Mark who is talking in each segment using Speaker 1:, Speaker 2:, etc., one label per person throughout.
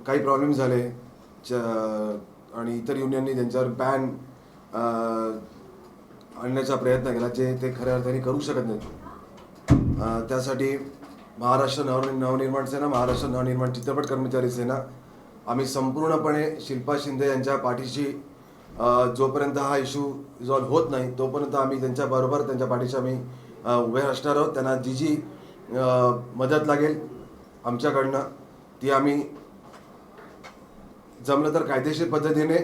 Speaker 1: काही प्रॉब्लेम झाले आणि इतर युनियननी त्यांच्यावर बॅन आणण्याचा प्रयत्न केला जे ते खऱ्या अर्थाने करू शकत नाहीत. त्यासाठी महाराष्ट्र नवनिर्माण सेना, महाराष्ट्र नवनिर्माण चित्रपट कर्मचारी सेना आम्ही संपूर्णपणे शिल्पा शिंदे यांच्या पाठीशी जोपर्यंत हा इश्यू रिझॉल्व होत नाही तोपर्यंत आम्ही त्यांच्याबरोबर त्यांच्या पाठीशी आम्ही उभे असणार आहोत. त्यांना जी मदत लागेल आमच्याकडनं ती आम्ही जमलं तर कायदेशीर पद्धतीने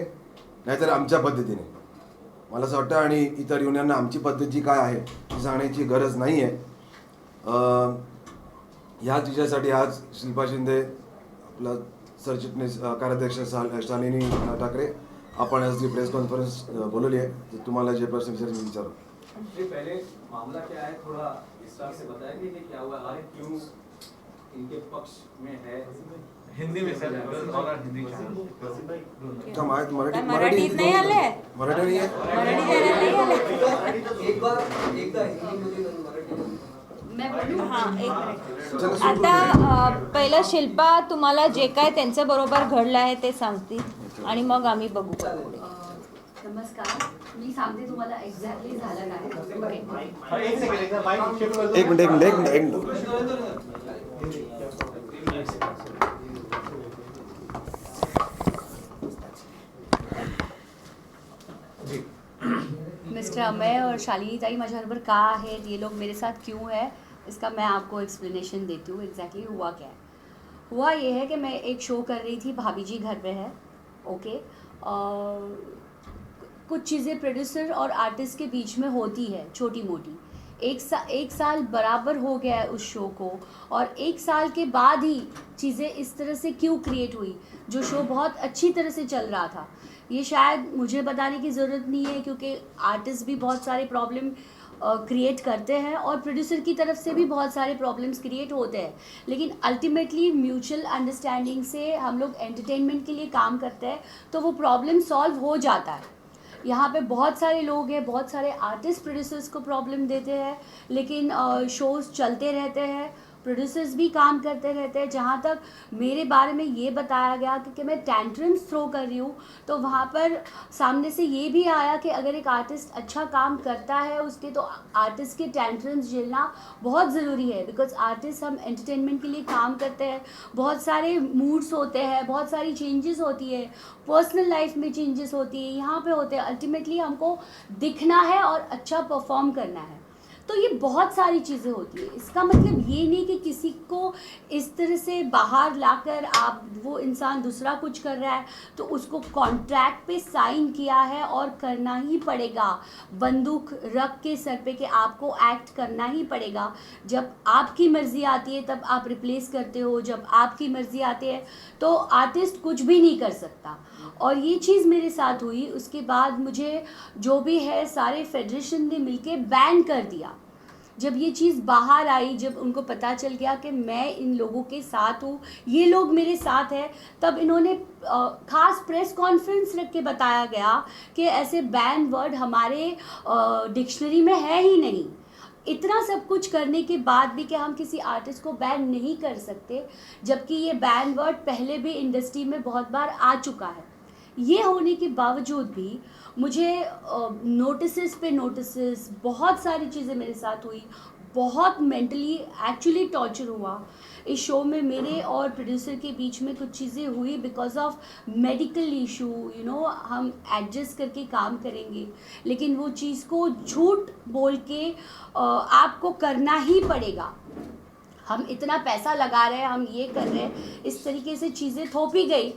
Speaker 1: नाहीतर आमच्या पद्धतीने, मला असं वाटतं. आणि इतर युनियनना आमची पद्धत जी काय आहे ती सांगण्याची गरज नाही आहे. ह्याच विषयासाठी आज शिल्पा शिंदे, आपला सरचिटणीस कार्याध्यक्ष शालिनी ठाकरे, आपण आज जी प्रेस कॉन्फ्रेंस बोलवली आहे तुम्हाला जे प्रश्न विचारू.
Speaker 2: पहले मामला क्या है, थोड़ा विस्तार से बताएंगे कि क्या हुआ है, क्यों इनके पक्ष में है.
Speaker 3: हिंदी में सर और हिंदी
Speaker 1: क्या
Speaker 4: मराठी नहीं आले,
Speaker 1: मराठी नहीं है,
Speaker 2: एक बार एकदा हिंदी
Speaker 4: मैं बोलू. हां, एक मिनिट. आता पहिलं शिल्पा तुम्हाला जे काय त्यांच्या बरोबर घडलं आहे ते सांगतील आणि मग आम्ही बघू.
Speaker 5: नमस्कार, मी सांगते तुम्हाला एक्झॅक्टली झालं काय.
Speaker 1: एक मिनिट.
Speaker 5: मिस्टर अमय और शालिनी ताई माझ्याबरोबर का आहेत, ये लोग मेरे साथ क्यों है, इसका मैं आपको एक्सप्लेनेशन देती हूँ. एग्जैक्टली हुआ क्या है. हुआ ये है कि मैं एक शो कर रही थी, भाभी जी घर पे है. ओके. कुछ चीज़ें प्रोड्यूसर और आर्टिस्ट के बीच में होती है छोटी मोटी. एक साल बराबर हो गया है उस शो को, और एक साल के बाद ही चीज़ें इस तरह से क्यों क्रिएट हुई. जो शो बहुत अच्छी तरह से चल रहा था, ये शायद मुझे बताने की ज़रूरत नहीं है क्योंकि आर्टिस्ट भी बहुत सारे प्रॉब्लम क्रिएट करते हैं और प्रोड्यूसर की तरफ से भी बहुत सारे प्रॉब्लम्स क्रिएट होते हैं. लेकिन अल्टीमेटली म्यूचुअल अंडरस्टैंडिंग से हम लोग एंटरटेनमेंट के लिए काम करते हैं तो वो प्रॉब्लम सॉल्व हो जाता है. यहाँ पे बहुत सारे लोग हैं, बहुत सारे आर्टिस्ट प्रोड्यूसर्स को प्रॉब्लम देते हैं, लेकिन शोज़ चलते रहते हैं, प्रोड्यूसर्स भी काम करते रहते हैं. जहाँ तक मेरे बारे में ये बताया गया कि मैं टैंट्रम्स थ्रो कर रही हूँ, तो वहाँ पर सामने से ये भी आया कि अगर एक आर्टिस्ट अच्छा काम करता है उसके, तो आर्टिस्ट के टैंट्रम्स झेलना बहुत ज़रूरी है. बिकॉज आर्टिस्ट हम एंटरटेनमेंट के लिए काम करते हैं, बहुत सारे मूड्स होते हैं, बहुत सारी चेंजेस होती है, पर्सनल लाइफ में चेंजेस होती है, यहाँ पे होते हैं. अल्टीमेटली हमको दिखना है और अच्छा परफॉर्म करना है, तो ये बहुत सारी चीज़ें होती है. इसका मतलब ये नहीं कि किसी को इस तरह से बाहर लाकर आप, वो इंसान दूसरा कुछ कर रहा है तो उसको कॉन्ट्रैक्ट पे साइन किया है और करना ही पड़ेगा, बंदूक रख के सर पे कि आपको एक्ट करना ही पड़ेगा. जब आपकी मर्ज़ी आती है तब आप रिप्लेस करते हो, जब आपकी मर्ज़ी आती है तो आर्टिस्ट कुछ भी नहीं कर सकता. और ये चीज़ मेरे साथ हुई. उसके बाद मुझे जो भी है सारे फेडरेशन ने मिलके बैन कर दिया. जब ये चीज़ बाहर आई, जब उनको पता चल गया कि मैं इन लोगों के साथ हूँ, ये लोग मेरे साथ हैं, तब इन्होंने ख़ास प्रेस कॉन्फ्रेंस रख के बताया गया कि ऐसे बैन वर्ड हमारे डिक्शनरी में है ही नहीं. इतना सब कुछ करने के बाद भी कि हम किसी आर्टिस्ट को बैन नहीं कर सकते, जबकि ये बैन वर्ड पहले भी इंडस्ट्री में बहुत बार आ चुका है. ये होने के बावजूद भी मुझे नोटिस पे नोटिस, बहुत सारी चीज़ें मेरे साथ हुई, बहुत मेंटली एक्चुअली टॉर्चर हुआ. इस शो में मेरे और प्रोड्यूसर के बीच में कुछ चीज़ें हुई बिकॉज ऑफ मेडिकल इशू. हम एडजस्ट करके काम करेंगे, लेकिन वो चीज़ को झूठ बोल के आपको करना ही पड़ेगा. हम इतना पैसा लगा रहे हैं, हम ये कर रहे हैं, इस तरीके से चीज़ें थोपी गई.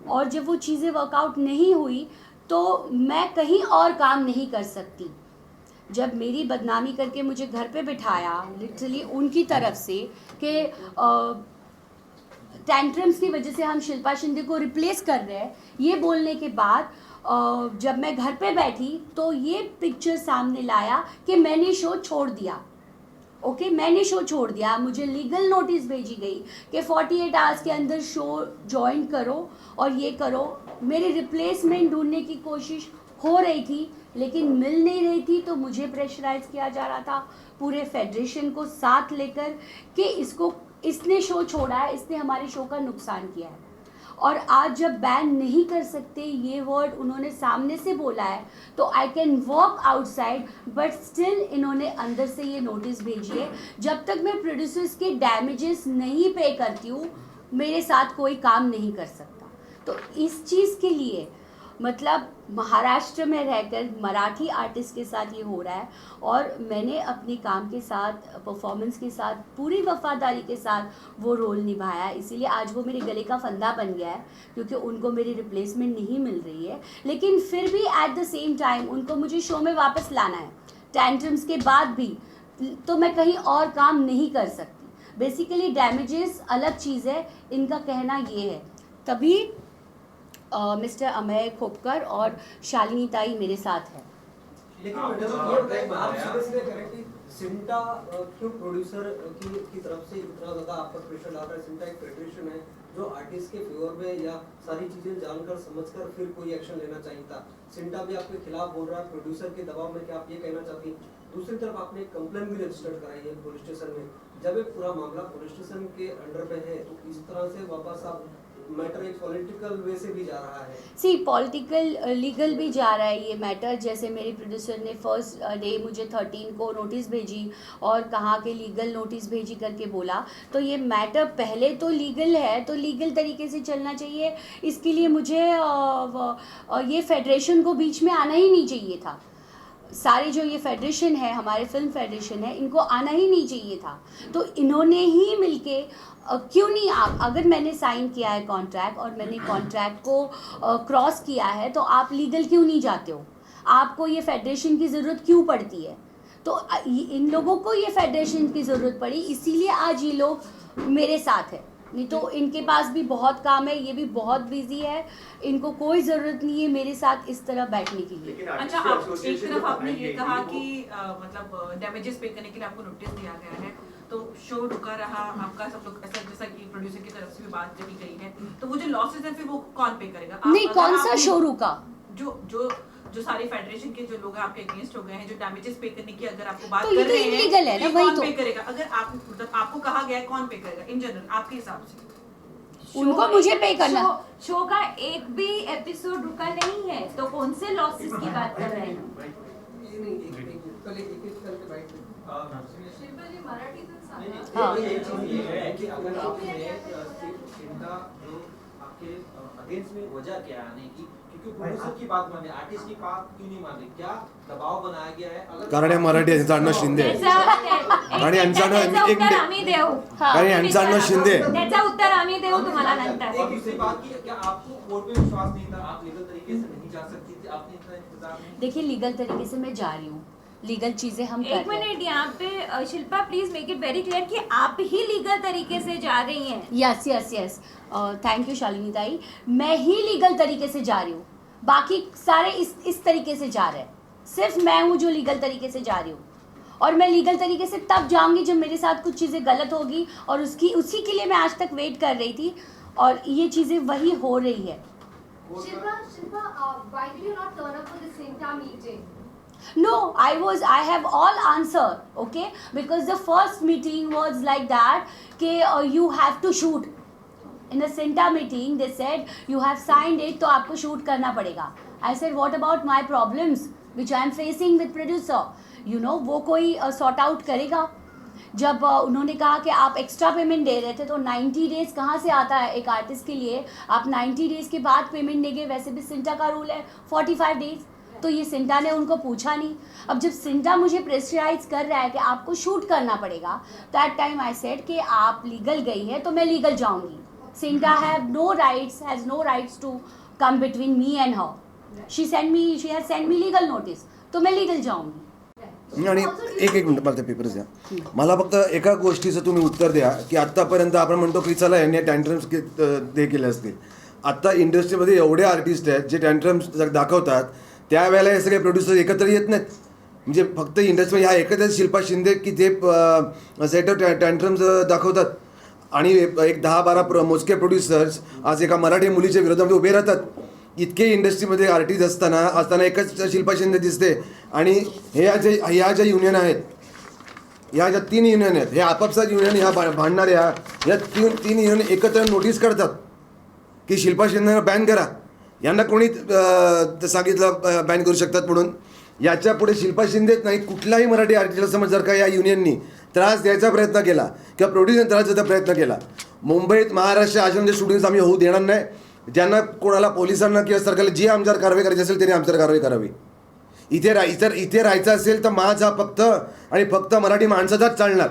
Speaker 5: और जब वो चीज़ें वर्कआउट नहीं हुई तो मैं कहीं और काम नहीं कर सकती. जब मेरी बदनामी करके मुझे घर पे बिठाया लिटरली उनकी तरफ से कि टैंट्रम्स की वजह से हम शिल्पा शिंदे को रिप्लेस कर रहे हैं, ये बोलने के बाद जब मैं घर पे बैठी तो ये पिक्चर सामने लाया कि मैंने शो छोड़ दिया. ओके, मैंने शो छोड़ दिया. मुझे लीगल नोटिस भेजी गई कि 48 आवर्स के अंदर शो ज्वाइन करो और ये करो. मेरी रिप्लेसमेंट ढूंढने की कोशिश हो रही थी लेकिन मिल नहीं रही थी, तो मुझे प्रेशराइज किया जा रहा था पूरे फेडरेशन को साथ लेकर कि इसने शो छोड़ा है, इसने हमारे शो का नुकसान किया है. और आज जब बैन नहीं कर सकते ये वर्ड उन्होंने सामने से बोला है, तो I can walk outside, but still इन्होंने अंदर से ये नोटिस भेजी है। जब तक मैं प्रोड्यूसर्स के डैमेजेस नहीं पे करती हूँ, मेरे साथ कोई काम नहीं कर सकता। तो इस चीज़ के लिए मतलब महाराष्ट्र में रहकर मराठी आर्टिस्ट के साथ ये हो रहा है, और मैंने अपने काम के साथ, परफॉर्मेंस के साथ, पूरी वफादारी के साथ वो रोल निभाया है। इसीलिए आज वो मेरे गले का फंदा बन गया है, क्योंकि उनको मेरी रिप्लेसमेंट नहीं मिल रही है। लेकिन फिर भी एट द सेम टाइम उनको मुझे शो में वापस लाना है। टेंट्रम्स के बाद भी तो मैं कहीं और काम नहीं कर सकती। बेसिकली डैमेजेस अलग चीज़ है, इनका कहना ये है। तभी मिस्टर अमेय खोपकर और शालिनी ताई मेरे साथ है।
Speaker 2: लेकिन मैडम ये बताइए, आप सीधे करें कि सिंटा क्यों प्रोड्यूसर की तरफ से इतना ज़्यादा आप पर प्रेशर डाल रहा है? सिंटा एक फेडरेशन है जो आर्टिस्ट के फेवर में या सारी चीज़ें जानकर समझकर फिर कोई एक्शन लेना चाहिए था। सिंटा भी आपके खिलाफ बोल रहा है प्रोड्यूसर के दबाव में, क्या आप ये कहना चाहती हैं? दूसरी तरफ आपने एक कंप्लेंट भी रजिस्टर्ड कराई है पुलिस स्टेशन में। जब एक पूरा मामला पुलिस स्टेशन के अंडर में है, तो इस तरह से वापस आप मैटर एक पॉलिटिकल वे से भी जा रहा है।
Speaker 5: सी पॉलिटिकल लीगल भी जा रहा है ये मैटर। जैसे मेरे प्रोड्यूसर ने फर्स्ट डे मुझे 13 को नोटिस भेजी और कहा कि लीगल नोटिस भेजी करके बोला, तो ये मैटर पहले तो लीगल है, तो लीगल तरीके से चलना चाहिए। इसके लिए मुझे ये फेडरेशन को बीच में आना ही नहीं चाहिए था। सारे जो ये फेडरेशन है, हमारे फिल्म फेडरेशन है, इनको आना ही नहीं चाहिए था। तो इन्होंने ही मिलके क्यों नहीं, आप अगर मैंने साइन किया है कॉन्ट्रैक्ट और मैंने कॉन्ट्रैक्ट को क्रॉस किया है, तो आप लीगल क्यों नहीं जाते हो? आपको ये फेडरेशन की ज़रूरत क्यों पड़ती है? तो इन लोगों को ये फेडरेशन की ज़रूरत पड़ी, इसीलिए आज ये लोग मेरे साथ है। नहीं तो इनके पास भी बहुत काम है, ये भी बहुत बिजी है, इनको कोई ज़रूरत नहीं है मेरे साथ इस तरह बैठने के लिए।
Speaker 6: अच्छा, आप एक तरफ आपने ये कहा कि मतलब डैमेजेस पे करने के लिए आपको नोटिस दिया गया है, तो शो रुका रहा आपका, सब लोग ऐसा जैसा कि प्रोड्यूसर की तरफ से भी बात कही गई है, तो वो जो लॉसेस है फिर वो कौन पे करेगा?
Speaker 5: नहीं, कौन सा शो रुका?
Speaker 6: जो सारे फेडरेशन के जो लोग हैं आपके अगेंस्ट हो गए हैं, जो डैमेजेस पे करने की अगर आपको बात
Speaker 5: तो
Speaker 6: कर
Speaker 5: ये तो
Speaker 6: रहे हैं,
Speaker 5: इलीगल है ना, वही
Speaker 6: कौन
Speaker 5: तो
Speaker 6: पे करेगा? अगर आप मतलब आपको कहा गया है कौन पे करेगा इन जनरल आपके हिसाब से?
Speaker 5: उनको मुझे पे करना।
Speaker 4: शो का एक भी एपिसोड रुका नहीं है, तो कौन से लॉसेस की बात कर रहे हैं?
Speaker 2: हाँ, एक चीज़ ये है कि अगर आपने चिंता जो आपके अगेंस्ट में वजह क्या है आने की, क्योंकि प्रोड्यूसर की बात माने, आर्टिस्ट की बात क्यों नहीं माने? क्या दबाव बनाया गया है? अगर
Speaker 1: कारण हे मराठी आहे, यांचं आडनाव शिंदे आहे. आणि यांचं आडनाव
Speaker 4: त्याचं
Speaker 1: एक
Speaker 4: उत्तर आम्ही देऊ.
Speaker 1: कारण यांचं आडनाव शिंदे आहे.
Speaker 4: त्याचं उत्तर आम्ही देऊ तुम्हाला नंतर.
Speaker 2: एक दूसरी बात की, क्या आपको कोर्ट में विश्वास नहीं था? आप लीगल तरीके से नहीं जा सकती थी? आपने इतना इंतजार नहीं?
Speaker 5: देखिए, लीगल तरीके से मैं जा रही हूँ, लीगल चीज़ें हम कर
Speaker 4: एक
Speaker 5: रहे हैं।
Speaker 4: मिनट, यहाँ पे Shilpa please make it very clear कि आप ही लीगल तरीके से जा रही हैं.
Speaker 5: Yes yes yes, thank you Shalini ताई। मैं ही लीगल तरीके से जा रही हूँ, बाकी सारे इस तरीके से जा रहे हैं। सिर्फ मैं हूँ जो लीगल तरीके से जा रही हूँ, और मैं लीगल तरीके से तब जाऊँगी जब मेरे साथ कुछ चीज़ें गलत होगी, और उसी के लिए मैं आज तक वेट कर रही थी, और ये चीज़ें वही हो रही है।
Speaker 7: Shilpa, why did you not turn up for the Sinta meeting?
Speaker 5: No, I have all answer, okay? Because the first meeting was like that, you have to shoot. In a Sinta meeting, they said you have signed it, तो आपको shoot करना पड़ेगा. I said, what about my problems which I am facing with producer? You know, वो कोई sort out करेगा. जब उन्होंने कहा कि आप एक्स्ट्रा पेमेंट दे रहे थे, तो 90 डेज़ कहाँ से आता है एक आर्टिस्ट के लिए? आप 90 डेज़ के बाद पेमेंट देंगे, वैसे भी सिंटा का रूल है 45 डेज़, तो ये सिंटा ने उनको पूछा नहीं। अब जब सिंटा मुझे प्रेशराइज कर रहा है कि आपको शूट करना पड़ेगा, दैट टाइम आई सेड कि आप लीगल गई है तो मैं लीगल जाऊंगी। सिंटा has no rights to come between me and her. She has send me legal notice, तो मैं लीगल जाऊंगी।
Speaker 1: आणि एक मिनिट मला ते पेपर्स द्या. मला फक्त एका गोष्टीचं तुम्ही उत्तर द्या की आत्तापर्यंत आपण म्हणतो की चला यांनी टँट्रम्स ते केले असतील. आत्ता इंडस्ट्रीमध्ये एवढे आर्टिस्ट आहेत जे टँट्रम्स दाखवतात, त्यावेळेला हे सगळे प्रोड्युसर एकत्र येत नाहीत. म्हणजे फक्त इंडस्ट्रीमध्ये ह्या एकत्रच शिल्पा शिंदे की जे सेटअप टँट्रम्स दाखवतात, आणि एक 10-12 मोजके प्रोड्युसर्स आज एका मराठी मुलीच्या विरोधामध्ये उभे राहतात. इतके इंडस्ट्रीमध्ये आर्टिस्ट असताना एकच शिल्पा शिंदे दिसते. आणि ह्या ज्या युनियन आहेत, ह्या ज्या 3 युनियन आहेत, हे आपापसात युनियन ह्या भांडणाऱ्या या तीन युनियन एकत्र नोटीस करतात. की शिल्पा शिंदेना बॅन करा. यांना कोणी सांगितलं बॅन करू शकतात म्हणून? याच्या पुढे शिल्पा शिंदेच नाही, कुठलाही मराठी आर्टिस्टला समज जर का या युनियननी त्रास द्यायचा प्रयत्न केला किंवा प्रोड्युसरने त्रास द्यायचा प्रयत्न केला, मुंबईत महाराष्ट्र आश्रमचे शूटिंग्स आम्ही होऊ देणार नाही. ज्यांना कोणाला पोलिसांना किंवा सरकारला जी आमच्यावर कारवाई करायची असेल त्यांनी आमच्यावर कारवाई करावी. इथे राहायचं असेल तर माझा फक्त आणि फक्त मराठी माणसाचाच चालणार.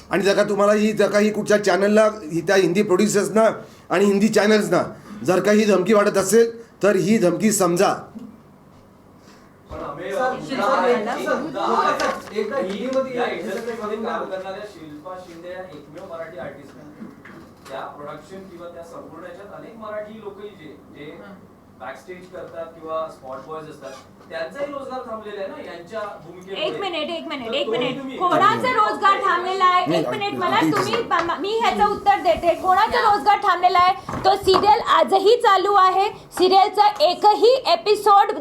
Speaker 1: आणि जर का तुम्हाला जर का ही कुठच्या चॅनलला त्या हिंदी प्रोड्युसर्सना आणि हिंदी चॅनल्सना जर का ही धमकी वाटत असेल तर ही धमकी समजा.
Speaker 2: एकदा हिंदीमध्ये
Speaker 3: या इंडस्ट्रीमध्ये काम करणाऱ्या शिल्पा शिंदे या एकमेव मराठी आर्टिस्ट आहेत. त्या प्रोडक्शन किंवा त्या संपूर्ण याच्यात अनेक मराठी लोकही जे बॅकस्टेज करतात किंवा स्पॉट बॉयज असतात, त्यांचाही रोजगार थांबलेला आहे ना यांच्या भूमिकेमुळे.
Speaker 4: एक मिनिट कोणाचा रोजगार थांबलेला आहे? एक मिनिट मला तुम्ही मी ह्याचं उत्तर देते. कोणाचा रोजगार थांबलेला आहे? तो सिरियल आजही चालू आहे. सिरियलचा एकही एपिसोड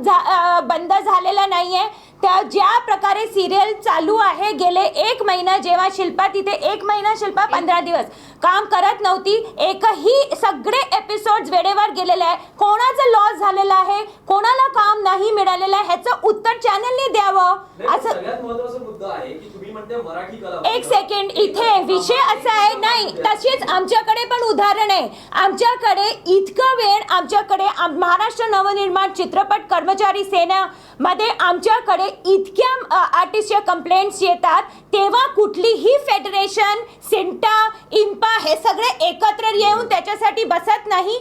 Speaker 4: बंद झालेला नाहीये. त्या ज्या प्रकारे सिरियल चालू आहे गेले 1 महिना, जेव्हा शिल्पा तिथे 1 महिना, शिल्पा 15 दिवस काम करत नव्हती, एकही सगळे एपिसोड्स वेळेवर गेलेले आहे. कोणाचं लॉस झालेलं आहे, कोणाला काम नाही मिळालेलं आहे, ह्याचं उत्तर चॅनलने द्यावं. असं
Speaker 3: सगळ्यात महत्त्वाचा मुद्दा आहे की तुम्ही म्हणते मराठी कला.
Speaker 4: एक सेकंड, इथे विषय असा आहे नाही. तशीच आमच्याकडे पण उदाहरण आहे. आमच्याकडे इतकं वेळ आमच्याकडे महाराष्ट्र नवनिर्माण चित्रपट कर्मचारी सेना मध्ये आमच्याकडे इतक्या आर्टिस्टच्या कंप्लेंट्स येतात, तेव्हा कुठलीही फेडरेशन, सिंटा, इम्पा हे सगळे एकत्र येऊन त्याच्यासाठी बसत नाही.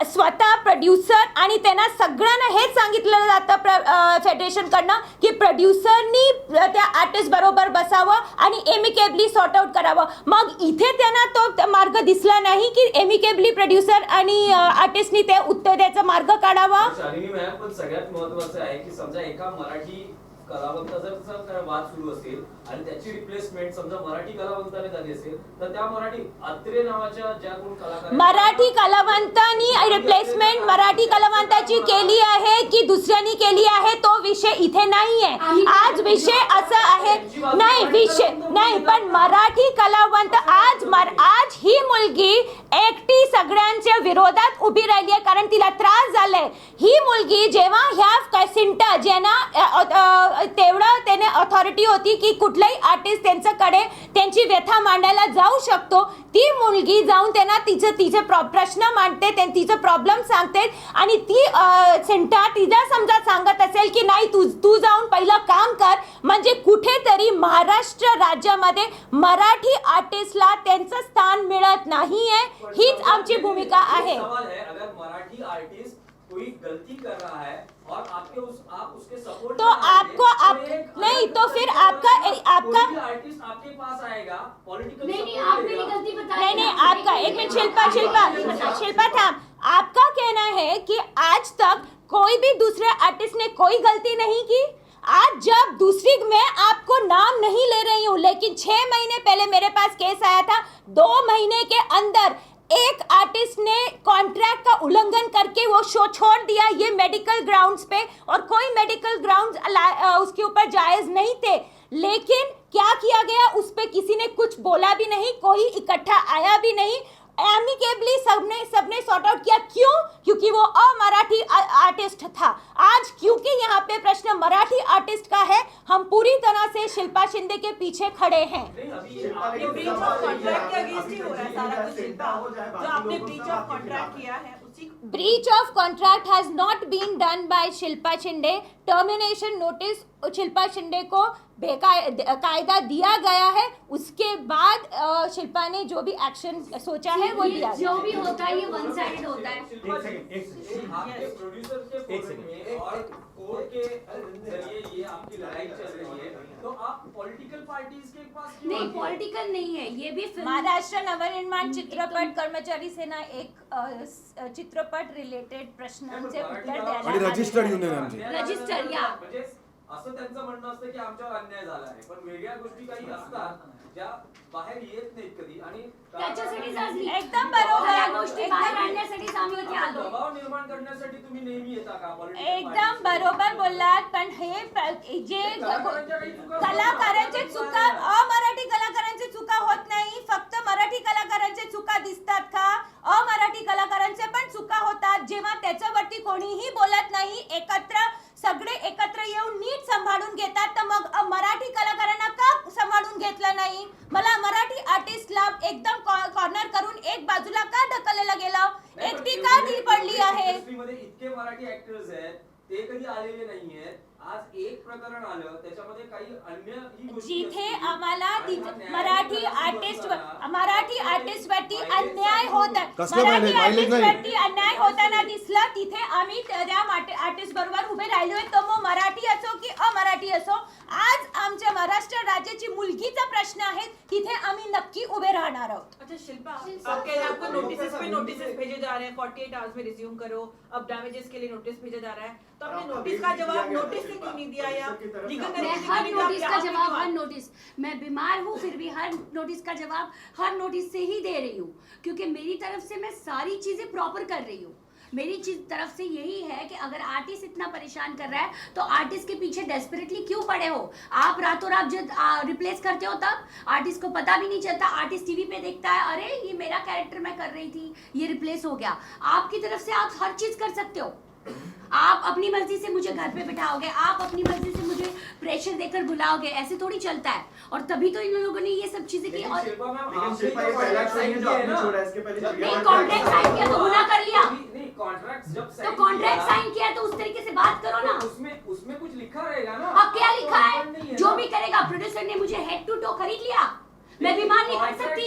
Speaker 4: स्वतः प्रोड्युसर आणि त्यांना सगळ्यांना हेच सांगितलं जातं फेडरेशनकडनं की प्रोड्युसरनी त्या आर्टिस्ट बरोबर बसावं आणि एमिकेबली सॉर्ट आउट करावं. मग इथे त्यांना तो मार्ग दिसला नाही की एमिकेबली प्रोड्युसर आणि आर्टिस्टनी ते उत्तर द्यायचा मार्ग काढावा.
Speaker 3: शालिनी मॅम, पण सगळ्यात महत्त्वाचं आहे की समजा एका मराठी कलावंताचा जर वाद सुरू असेल आणि त्याची रिप्लेसमेंट समजा मराठी कलावंताने झाली असेल तर त्या मराठी अत्रे नावाच्या ज्या कोण कलाकार
Speaker 4: मराठी कलावंतांनी रिप्लेसमेंट मराठी कलावंताची केली आहे की दुसऱ्यांनी केली आहे तो विषय इथे नाहीये. आज विषय असा आहे नाही, विषय नाही, पण मराठी कलावंत आज ही मुलगी एकटी सगळ्यांच्या विरोधात उभी राहिली आहे कारण तिला त्रास झालाय. ही मुलगी जेव्हा ह्या सिंटा ज्यांना तेवढं त्याने अथॉरिटी होती की कुठलाही आर्टिस्ट त्यांच्याकडे त्यांची व्यथा मांडायला जाऊ शकतो, ती मुलगी जाऊन त्यांना तिचे प्रश्न मांडते, तिचं प्रॉब्लेम सांगते आणि ती सेंटा तिला समजा सांगत असेल की नाही तू जाऊन पहिलं काम कर, म्हणजे कुठेतरी महाराष्ट्र राज्यामध्ये मराठी आर्टिस्टला त्यांचं स्थान मिळत नाहीये. हीच आमची भूमिका आहे.
Speaker 3: अगर मराठी आर्टिस्ट कोई गलती कर रहा है और आप उसके सपोर्ट
Speaker 4: तो आपको नहीं तो फिर आपका
Speaker 3: आर्टिस्ट आपके पास आएगा पॉलिटिकल
Speaker 7: नहीं आप मेरी गलती बता
Speaker 4: नहीं आपका एक मिनट शिल्पा थाम. आपका कहना है कि आज तक कोई भी दूसरे आर्टिस्ट ने कोई गलती नहीं की. आज जब दूसरी मैं आपको नाम नहीं ले रही हूँ, लेकिन 6 महीने पहले मेरे पास केस आया था. 2 महीने के अंदर एक आर्टिस्ट ने कॉन्ट्रैक्ट का उल्लंघन करके वो शो छोड़ दिया, ये मेडिकल ग्राउंड्स पे, और कोई मेडिकल ग्राउंड्स उसके ऊपर जायज नहीं थे. लेकिन क्या किया गया, उस पे किसी ने कुछ बोला भी नहीं, कोई इकट्ठा आया भी नहीं. एमिकेबली सबने सॉर्ट आउट किया. क्यों? क्योंकि वो अमराठी आर्टिस्ट था. आज क्योंकि यहाँ पे प्रश्न मराठी आर्टिस्ट का है, हम पूरी तरह से शिल्पा शिंदे के पीछे खड़े हैं.
Speaker 6: ये ब्रीच ऑफ कॉन्ट्रैक्ट के अगेंस्ट ही हो रहा है सारा कुछ शिल्पा, जो आपने ब्रीच ऑफ कॉन्ट्रैक्ट किया है उसी.
Speaker 4: Breach of contract has not been done by Shilpa Shinde. Termination notice Shilpa Shinde को कायदा दिया गया है. उसके बाद शिल्पा ने जो भी एक्शन सोचा है वो लिया.
Speaker 5: जो भी होता है ये वन साइडेड होता है.
Speaker 3: आपके प्रोड्यूसर के फोरम में और कोर्ट के जरिए ये आपकी लड़ाई चल रही है, तो आप पॉलिटिकल पार्टीज के पास क्यों
Speaker 5: नहीं
Speaker 3: आते हैं?
Speaker 5: पॉलिटिकल नहीं है ये भी फिल्म.
Speaker 4: महाराष्ट्र नवनिर्माण चित्रपट कर्मचारी सेना एक चित्रपट रिलेटेड प्रश्नांचे उत्तर
Speaker 1: आणि
Speaker 4: द्यायला
Speaker 1: रजिस्टर्ड युनियन आमची.
Speaker 5: रजिस्टर या
Speaker 3: म्हणजे असं त्यांचं म्हणणं असतं की आमच्यावर अन्याय झाला आहे, पण वेगळ्या गोष्टी काही असतात ज्या बाहेर येत नाहीत कधी आणि
Speaker 5: त्याच्यासाठीच आज मी
Speaker 4: एकदम बरोबर.
Speaker 5: या गोष्टी बाहेर आणण्यासाठीच आम्ही इथे आलो.
Speaker 3: दबाव निर्माण करण्यासाठी तुम्ही नेहमी येता का political
Speaker 4: एकदम
Speaker 3: parties?
Speaker 4: बरोबर बोललात. पण हे जे कलाकारांचे चुका, अमराठी कलाकारांचे चुका होत नाही. फक्त मराठी कलाकारांचे चुका दिसतात का? अमराठी कलाकारांचे पण
Speaker 3: इंडस्ट्रीमध्ये इतके मराठी ऍक्टर्स आहेत ते कधी आलेले नाहीये. आज एक प्रकरण आलं त्याच्यामध्ये काही अन्य ही गोष्टी
Speaker 4: जिथे
Speaker 3: असतील.
Speaker 4: आम्हाला
Speaker 3: आणि
Speaker 4: तिथे
Speaker 3: हा न्याय
Speaker 4: मराठी
Speaker 3: मिळाला
Speaker 4: आर्टिस्ट
Speaker 3: असताना
Speaker 4: मराठी आर्टिस्ट वरती अन्याय होत
Speaker 1: कसलं
Speaker 4: मराठी
Speaker 1: violence?
Speaker 4: आर्टिस्ट
Speaker 1: violence नाही.
Speaker 4: वरती अन्याय होताना दिसला. तिथे आम्ही त्या आर्टिस्ट बरोबर उभे राहिलोय. तो मग मराठी असो की अमराठी असो, आज आमच्या महाराष्ट्र राज्याची मुलगीचा प्रश्न आहे, तिथे आम्ही नक्की उभे राहणार आहोत.
Speaker 6: अच्छा शिल्पा, आप कह रहे हैं आपको नोटिस पे नोटिस भेजे जा रहे हैं, 48 आवर्स में रिज्यूम करो, अब डैमेजेस के लिए नोटिस भेजा जा रहा है, तो आपने नोटिस का जवाब नोटिस से क्यों नहीं दिया, या लीगल
Speaker 5: मैं
Speaker 6: तरीके से
Speaker 5: हर
Speaker 6: नहीं दिया?
Speaker 5: नोटिस का
Speaker 6: आपने
Speaker 5: जवाब,
Speaker 6: क्यों?
Speaker 5: हर नोटिस, मैं बीमार हूँ फिर भी हर नोटिस का जवाब हर नोटिस से ही दे रही हूँ, क्योंकि मेरी तरफ से मैं सारी चीजें प्रॉपर कर रही हूँ. मेरी चीज तरफ से यही है कि अगर आर्टिस्ट इतना परेशान कर रहा है तो आर्टिस्ट के पीछे डेस्परेटली क्यों पड़े हो आप? रातों रात जब रिप्लेस करते हो तब आर्टिस्ट को पता भी नहीं चलता. आर्टिस्ट टीवी पे देखता है, अरे ये मेरा कैरेक्टर मैं कर रही थी, ये रिप्लेस हो गया. आपकी तरफ से आप हर चीज कर सकते हो. आप अपनी मर्जी से मुझे घर पे बिठाओगे, आप अपनी मर्जी से मुझे प्रेशर देकर बुलाओगे, ऐसे थोड़ी चलता है. और तभी तो इन लोगों ने ये सब चीजें की.
Speaker 3: लेकिन
Speaker 5: और
Speaker 3: शिल्पा मैम,
Speaker 8: लेकिन
Speaker 3: आपने
Speaker 8: शिल्पा,
Speaker 3: जो
Speaker 8: ये पहला
Speaker 3: contract
Speaker 8: sign है जो
Speaker 3: sign
Speaker 8: आपने
Speaker 3: किया है
Speaker 8: छोड़ा है,
Speaker 3: ना,
Speaker 8: इसके पहले
Speaker 3: जब
Speaker 8: नहीं,
Speaker 3: ये
Speaker 5: contract sign किया तो गुनाह कर लिया.
Speaker 3: नहीं, contract जब
Speaker 5: तो
Speaker 3: sign
Speaker 5: कॉन्ट्रैक्ट
Speaker 3: किया,
Speaker 5: साइन किया तो उस तरीके से बात करो ना.
Speaker 3: तो उसमें कुछ लिखा रहेगा ना.
Speaker 5: अब क्या
Speaker 3: आपको
Speaker 5: लिखा
Speaker 3: अनपढ़ नहीं
Speaker 5: है?
Speaker 3: है
Speaker 5: जो
Speaker 3: ना?
Speaker 5: भी करेगा, प्रोड्यूसर ने मुझे हेड टू टो खरीद लिया, मैं बीमार नहीं पड़ सकती.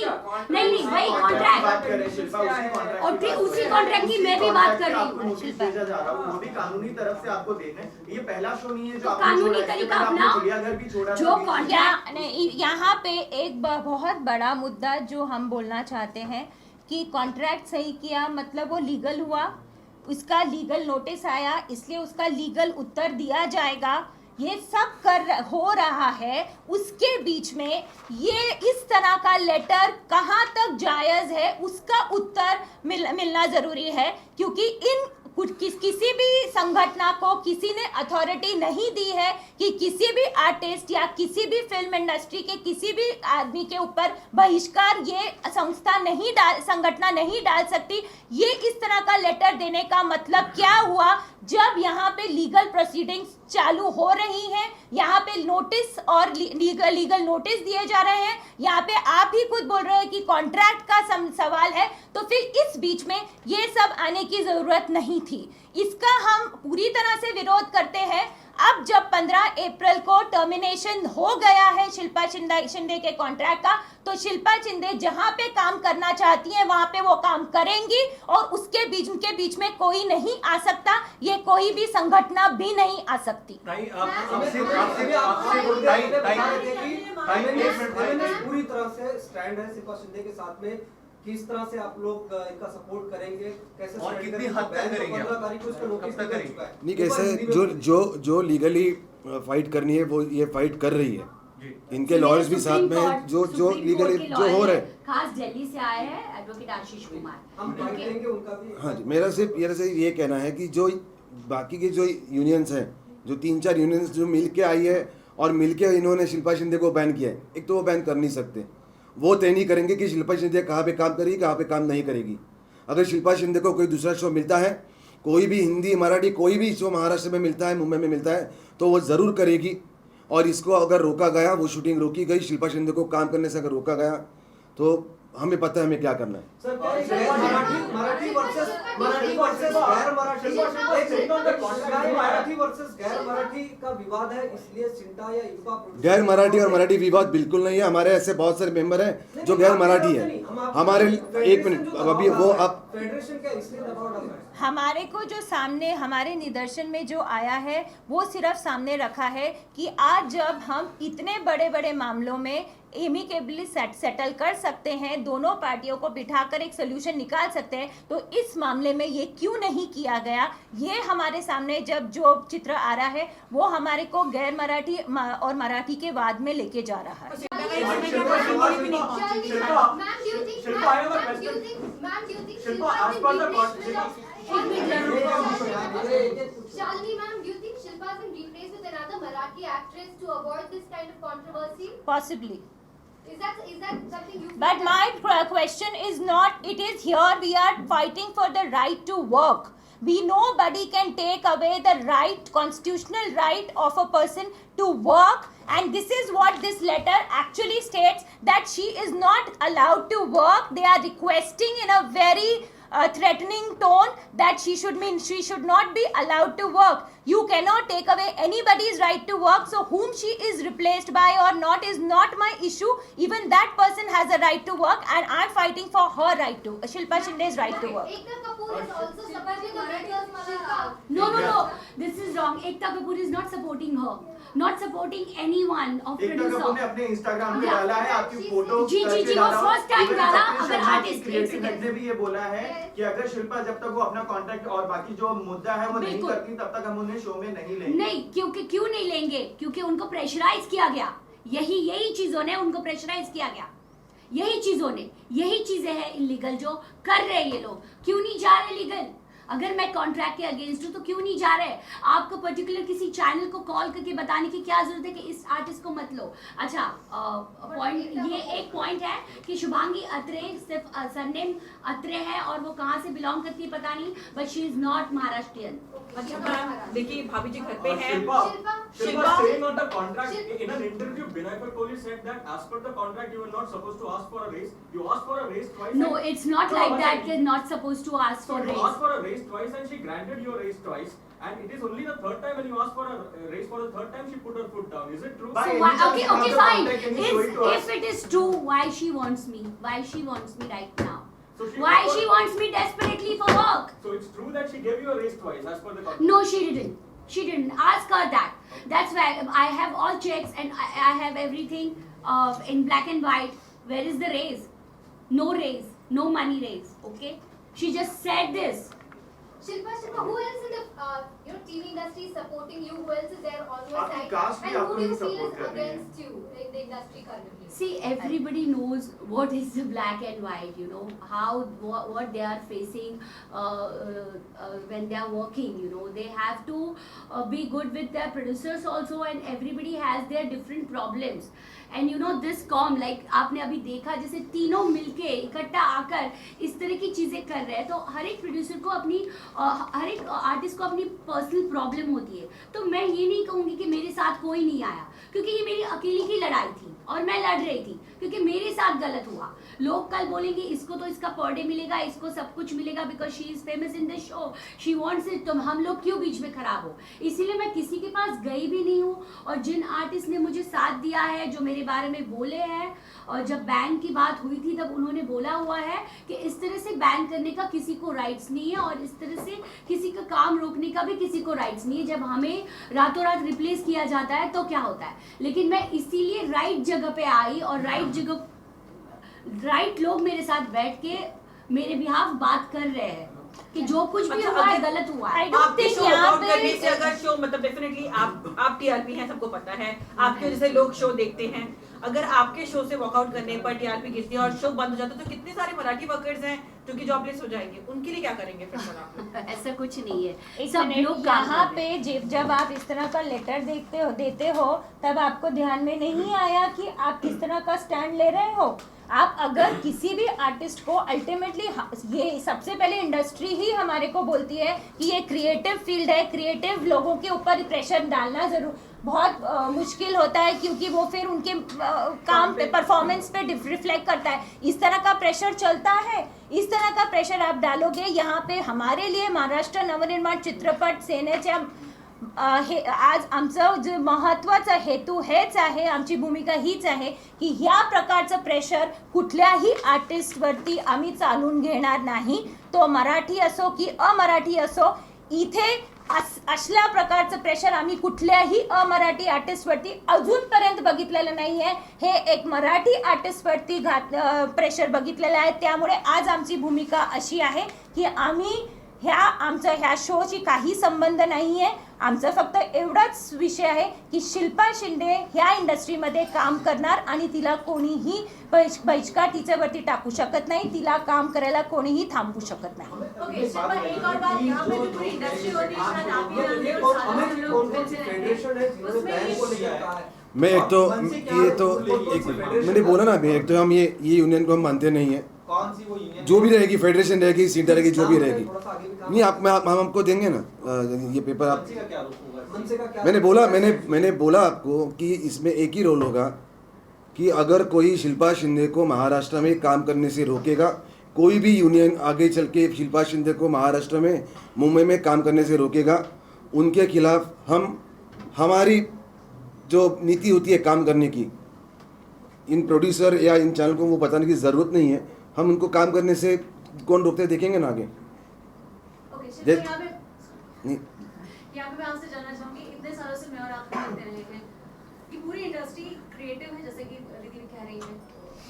Speaker 5: नहीं नहीं, वही
Speaker 8: बात
Speaker 5: कॉन्ट्रैक्ट.
Speaker 8: करें शिल्पा, उसी contract
Speaker 5: और
Speaker 8: की
Speaker 5: ठीक
Speaker 8: बात
Speaker 5: उसी
Speaker 8: करें.
Speaker 5: कॉन्ट्रैक्ट की
Speaker 8: उसी
Speaker 5: मैं भी बात
Speaker 8: contract
Speaker 5: कर
Speaker 8: पे
Speaker 5: रही
Speaker 8: आपको
Speaker 5: हूँ.
Speaker 8: नोटिस भेजा जा रहा है, वो भी कानूनी तरफ से आपको देना है. ये पहला शो नहीं है जो
Speaker 5: तो
Speaker 8: आपने
Speaker 5: कानूनी
Speaker 8: छोड़ा है, इसके
Speaker 5: तरीका
Speaker 8: पहले आपने
Speaker 5: अपनाओ.
Speaker 8: चिड़ियाघर भी छोड़ा था,
Speaker 5: जो
Speaker 8: बीच में.
Speaker 5: कॉन्ट्रैक्ट
Speaker 4: यहाँ पे एक बहुत बड़ा मुद्दा जो हम बोलना चाहते हैं कि कॉन्ट्रैक्ट सही किया मतलब वो लीगल हुआ, उसका लीगल नोटिस आया, इसलिए उसका लीगल उत्तर दिया जाएगा. ये सब हो रहा है, उसके बीच में ये इस तरह का लेटर कहाँ तक जायज़ है उसका उत्तर मिलना ज़रूरी है, क्योंकि किसी भी संगठन को किसी ने अथॉरिटी नहीं दी है कि किसी भी आर्टिस्ट या किसी भी फिल्म इंडस्ट्री के किसी भी आदमी के ऊपर बहिष्कार ये संगठन नहीं डाल सकती. ये इस तरह का लेटर देने का मतलब क्या हुआ? जब यहाँ पे लीगल प्रोसीडिंग्स चालू हो रही हैं, यहाँ पे नोटिस और लीगल नोटिस दिए जा रहे हैं, यहाँ पे आप ही खुद बोल रहे हैं कि कॉन्ट्रैक्ट का सवाल है, तो फिर इस बीच में ये सब आने की जरूरत नहीं थी. इसका हम पूरी तरह से विरोध करते हैं. अब जब 15 अप्रैल को टर्मिनेशन हो गया है शिल्पा शिंदे के कॉन्ट्रैक्ट का, तो शिल्पा शिंदे जहां पे काम करना चाहती हैं वहां पे वो काम करेंगी और उसके बीच में कोई नहीं आ सकता, ये कोई भी संगठन भी नहीं आ सकती.
Speaker 2: पूरी तरह से स्टैंड है शिल्पा शिंदे के साथ में. किस तरह से आप लोग इनका सपोर्ट करेंगे, कैसे
Speaker 9: और
Speaker 2: stand
Speaker 9: कितनी
Speaker 2: करेंगे?
Speaker 9: हद तक करेंगे
Speaker 2: 15 तारीख को इसका
Speaker 9: आप?
Speaker 2: नोटिस
Speaker 9: कब तक
Speaker 2: निकल
Speaker 9: करेंगे?
Speaker 2: चुका है.
Speaker 1: नहीं, कैसे जो लीगली फाइट करनी है वो ये फाइट कर रही है.
Speaker 9: जी.
Speaker 1: इनके लॉयर्स भी साथ में जो लीगली जो हो रहे हैं.
Speaker 5: खास दिल्ली से आए हैं एडवोकेट आशीष कुमार.
Speaker 2: हम फाइट देंगे उनका भी.
Speaker 1: हाँ जी, मेरा सिर्फ ये कहना है कि जो बाकी के जो यूनियंस हैं, जो 3-4 यूनियंस जो मिल के आई है और मिल के इन्होंने शिल्पा शिंदे को बैन किया है, एक तो वो बैन कर नहीं सकते. वो तय नहीं करेंगे कि शिल्पा शिंदे कहाँ पे काम करेगी, कहाँ पे काम नहीं करेगी. अगर शिल्पा शिंदे को कोई दूसरा शो मिलता है, कोई भी हिंदी मराठी कोई भी शो महाराष्ट्र में मिलता है, मुंबई में मिलता है, तो वो ज़रूर करेगी. और इसको अगर रोका गया, वो शूटिंग रोकी गई, शिल्पा शिंदे को काम करने से अगर रोका गया, तो हमें पता है हमें क्या करना है.
Speaker 2: सर मराठी वर्सेस गैर मराठी का विवाद है, इसलिए सिंटा या इनका
Speaker 1: गैर मराठी और मराठी विवाद बिल्कुल नहीं है. हमारे ऐसे बहुत सारे मेंबर हैं जो गैर मराठी है. हमारे एक मिनट, अब अभी वो आप
Speaker 2: फेडरेशन का इसलिए दबाव डाल रहा है.
Speaker 4: हमारे को जो सामने हमारे निदर्शन में जो आया है वो सिर्फ सामने रखा है कि आज जब हम इतने बड़े बड़े मामलों में एमिकेबली सेटल कर सकते हैं, दोनों पार्टियों को बिठाकर एक सोल्यूशन निकाल सकते हैं, तो इस मामले में ये क्यों नहीं किया गया? ये हमारे सामने जब जो चित्र आ रहा है वो हमारे को गैर मराठी और मराठी के वाद में लेके जा रहा है.
Speaker 7: Shalini ma'am, do you think Shilpa has been replaced with another Marathi actress to avoid this kind of controversy?
Speaker 4: Possibly.
Speaker 7: Is that something you?
Speaker 4: But my question is not, it is here we are fighting for the right to work. Nobody can take away the right, constitutional right of a person to work, and this is what this letter actually states, that she is not allowed to work. They are requesting in a very threatening tone that she should not be allowed to work. You cannot take away anybody's right to work. So whom she is replaced by or not is not my issue. Even that person has a right to work, and I'm fighting for her right to, Shilpa Shinde's right to work.
Speaker 7: Ekta Kapoor is also supporting the Shilpa.
Speaker 5: No. This is wrong. Ekta Kapoor is not supporting her. Not supporting anyone of
Speaker 8: Ekta Kapoor ने
Speaker 5: producer.
Speaker 8: अपने Instagram पे
Speaker 5: Yeah.
Speaker 8: डाला है आपकी photo
Speaker 5: जी,
Speaker 8: करके
Speaker 5: वो
Speaker 8: डाला।
Speaker 5: first time
Speaker 8: Even
Speaker 5: डाला,
Speaker 8: सतीश
Speaker 5: अगर
Speaker 8: शर्मा
Speaker 5: artist
Speaker 8: की
Speaker 5: एक
Speaker 8: creative head ने भी ये बोला है कि अगर शिल्पा जब तक वो अपना कॉन्ट्रैक्ट और बाकी जो मुद्दा है वो नहीं
Speaker 5: बिल्कुल।
Speaker 8: करती तब तक हम उन्हें शो में नहीं लेंगे।
Speaker 5: नहीं, क्यों नहीं लेंगे? क्योंकि उनको प्रेशराइज किया गया। यही चीजों ने उनको प्रेशराइज किया गया। यही चीजें हैं इलीगल जो कर रहे हैं ये लोग। क्यों नहीं जा रहे लीगल? अगर मैं कॉन्ट्रैक्ट के अगेंस्ट हूँ तो क्यों नहीं जा रहे? आपको पर्टिकुलर किसी चैनल को कॉल करके बताने की क्या जरूरत है कि इस आर्टिस्ट को मत लो? अच्छा, पॉइंट ये एक पॉइंट है कि शुभांगी अत्रे सिर्फ सरनेम अत्रे है और वो कहाँ से बिलोंग करती है पता नहीं, but she is not Maharashtrian.
Speaker 6: अच्छा मैम, देखिए भाभी जी घर पे हैं।
Speaker 7: Shilpa
Speaker 9: saying on the contract
Speaker 7: Shilpa-
Speaker 9: in an interview, Binay Kohli said that as per the contract you were not supposed to ask for a raise. You asked for a raise twice.
Speaker 5: No, it's not like that. You're not supposed to ask
Speaker 9: So
Speaker 5: for
Speaker 9: you
Speaker 5: raise.
Speaker 9: asked for a raise twice and she granted your raise twice. And it is only the third time when you asked for a raise for the third time she put her foot down. Is it true?
Speaker 8: By
Speaker 5: So
Speaker 8: any
Speaker 5: why,
Speaker 8: chance
Speaker 5: okay,
Speaker 8: you have
Speaker 5: okay,
Speaker 8: the
Speaker 5: fine.
Speaker 8: contact, can you show it to us?
Speaker 5: If it is true, why she wants me? Why she wants me right now?
Speaker 9: So she
Speaker 5: Why
Speaker 9: offered-
Speaker 5: she wants me desperately for work?
Speaker 9: So it's true that she gave you a raise twice as per the contract.
Speaker 5: No, she didn't. She didn't. Ask her that. That's why I have all checks and I have everything in black and white. Where is the raise? No raise. No money raise. Okay? She just said this.
Speaker 7: Shilpa, who else in the TV industry is supporting you? Who else is there on your
Speaker 8: आपकी
Speaker 7: side?
Speaker 8: cast भी
Speaker 7: And who
Speaker 8: आपको
Speaker 7: do you
Speaker 8: he
Speaker 7: feel
Speaker 8: support
Speaker 7: is
Speaker 8: कर रही है।
Speaker 7: against you in the industry currently?
Speaker 5: See, everybody knows what is the black and white, you know, how, what they are facing when they are working, you know. They have to be good with their producers also, and everybody has their different problems. And you know, this like आपने अभी देखा जैसे तीनों मिलके इकट्ठा आकर इस तरह की चीज़ें कर रहे हैं, तो हर एक प्रोड्यूसर को अपनी हर एक आर्टिस्ट को अपनी पर्सनल प्रॉब्लम होती है। तो मैं ये नहीं कहूँगी कि मेरे साथ कोई नहीं आया, क्योंकि ये मेरी अकेली की लड़ाई थी और मैं लड़ रही थी, क्योंकि मेरे साथ गलत हुआ। लोग कल बोलेंगे इसको तो इसका पर डे मिलेगा, इसको सब कुछ मिलेगा because she is famous in the show, she wants it, तो हम लोग क्यों बीच में खराब हो? इसीलिए मैं किसी के पास गई भी नहीं हूँ। और जिन आर्टिस्ट ने मुझे साथ दिया है, जो मेरे बारे में बोले हैं, और जब बैन की बात हुई थी तब उन्होंने बोला हुआ है कि इस तरह से बैन करने का किसी को राइट्स नहीं है और इस तरह से किसी का काम रोकने का भी किसी को राइट्स नहीं है। जब हमें रातों रात रिप्लेस किया जाता है तो क्या होता है? लेकिन मैं इसीलिए राइट जगह पे आई और राइट लोग मेरे साथ बैठ के मेरे बिहाफ बात कर रहे हैं कि जो कुछ भी
Speaker 6: अच्छा,
Speaker 5: हुआ है
Speaker 6: अगर-
Speaker 5: गलत हुआ है।
Speaker 4: I don't
Speaker 6: आपके
Speaker 4: think
Speaker 6: शो
Speaker 4: यहाँ
Speaker 6: आउट
Speaker 4: पे-
Speaker 6: करने से अगर शो मतलब डेफिनेटली आप टीआरपी हैं, सबको पता है, आपके जैसे लोग शो देखते हैं, अगर आपके शो से वॉकआउट करने पर टीआरपी गिरती है और शो बंद हो जाता है तो कितने सारे मराठी वर्कर्स हैं जो कि जॉबलेस हो जाएंगे, उनके लिए क्या करेंगे फिर सर आप?
Speaker 5: ऐसा कुछ नहीं है,
Speaker 4: एक
Speaker 5: सब
Speaker 4: मिनट,
Speaker 5: लोग
Speaker 4: यहाँ पे जब आप इस तरह का लेटर देते हो तब आपको ध्यान में नहीं आया कि आप किस तरह का स्टैंड ले रहे हो? आप अगर किसी भी आर्टिस्ट को अल्टीमेटली, ये सबसे पहले इंडस्ट्री ही हमारे को बोलती है कि ये क्रिएटिव फील्ड है, क्रिएटिव लोगों के ऊपर प्रेशर डालना जरूर बहुत मुश्किल होता है, क्योंकि वो फिर उनके काम पे, परफॉर्मेंस पे रिफ्लेक्ट करता है। इस तरह का प्रेशर चलता है, इस तरह का प्रेशर आप डालोगे यहाँ पे। हमारे लिए महाराष्ट्र नवनिर्माण चित्रपट सेनेच्या आज आमचं जे महत्त्वाचा हेतू हेच आहे, आमची भूमिका हीच आहे की ह्या प्रकारचं प्रेशर कुठल्याही आर्टिस्टवरती आम्ही चालून घेणार नाही, तो मराठी असो की अमराठी असो। इथे असल्या प्रकारचं प्रेशर आम्ही कुठल्याही अमराठी आर्टिस्टवरती अजूनपर्यंत बघितलेलं नाही आहे। हे एक मराठी आर्टिस्टवरती प्रेशर बघितलेलं आहे। त्यामुळे आज आमची भूमिका अशी आहे की आम्ही ह्या शोची काही संबंध नाही आहे। आमचा फक्त एवढाच विषय आहे की शिल्पा शिंदे ह्या इंडस्ट्रीमध्ये काम करणार आणि तिला कोणीही बहिष्कार तिच्यावरती टाकू शकत नाही, तिला काम करायला कोणीही थांबवू शकत नाही।
Speaker 6: ओके, शिल्पा, एक और बात, यहाँ पे जो पूरी इंडस्ट्री होती है, शायद आप ही जानते हो, सारे जो लोग बेचे रहते हैं, उसमें ये
Speaker 1: मैं एक तो ये तो एक मैंने बोला ना, एक तो हम ये यूनियन को हम मानते नहीं है।
Speaker 2: कौन सी वो यूनियन?
Speaker 1: जो भी रहेगी, फेडरेशन रहेगी, सीट रहेगी, जो भी रहेगी, नहीं आप हम आपको देंगे ना ये पेपर। आप
Speaker 2: मनसे का क्या रोल होगा? मनसे का क्या?
Speaker 1: मैंने बोला आपको कि इसमें एक ही रोल होगा कि अगर कोई शिल्पा शिंदे को महाराष्ट्र में काम करने से रोकेगा, कोई भी यूनियन आगे चल के शिल्पा शिंदे को महाराष्ट्र में, मुंबई में काम करने से रोकेगा। उनके खिलाफ हमारी जो नीति होती है काम करने की, इन प्रोड्यूसर या इन चैनल को वो बताने की ज़रूरत नहीं है। हम उनको काम करने से कौन रोकते देखेंगे ना आगे।
Speaker 5: ओके, यहाँ पे मैं आपसे जानना चाहूँगी, इतने सालों से मैं और आप मिलते रहे हैं, ये पूरी इंडस्ट्री क्रिएटिव है जैसे कि दीदी भी कह रही है,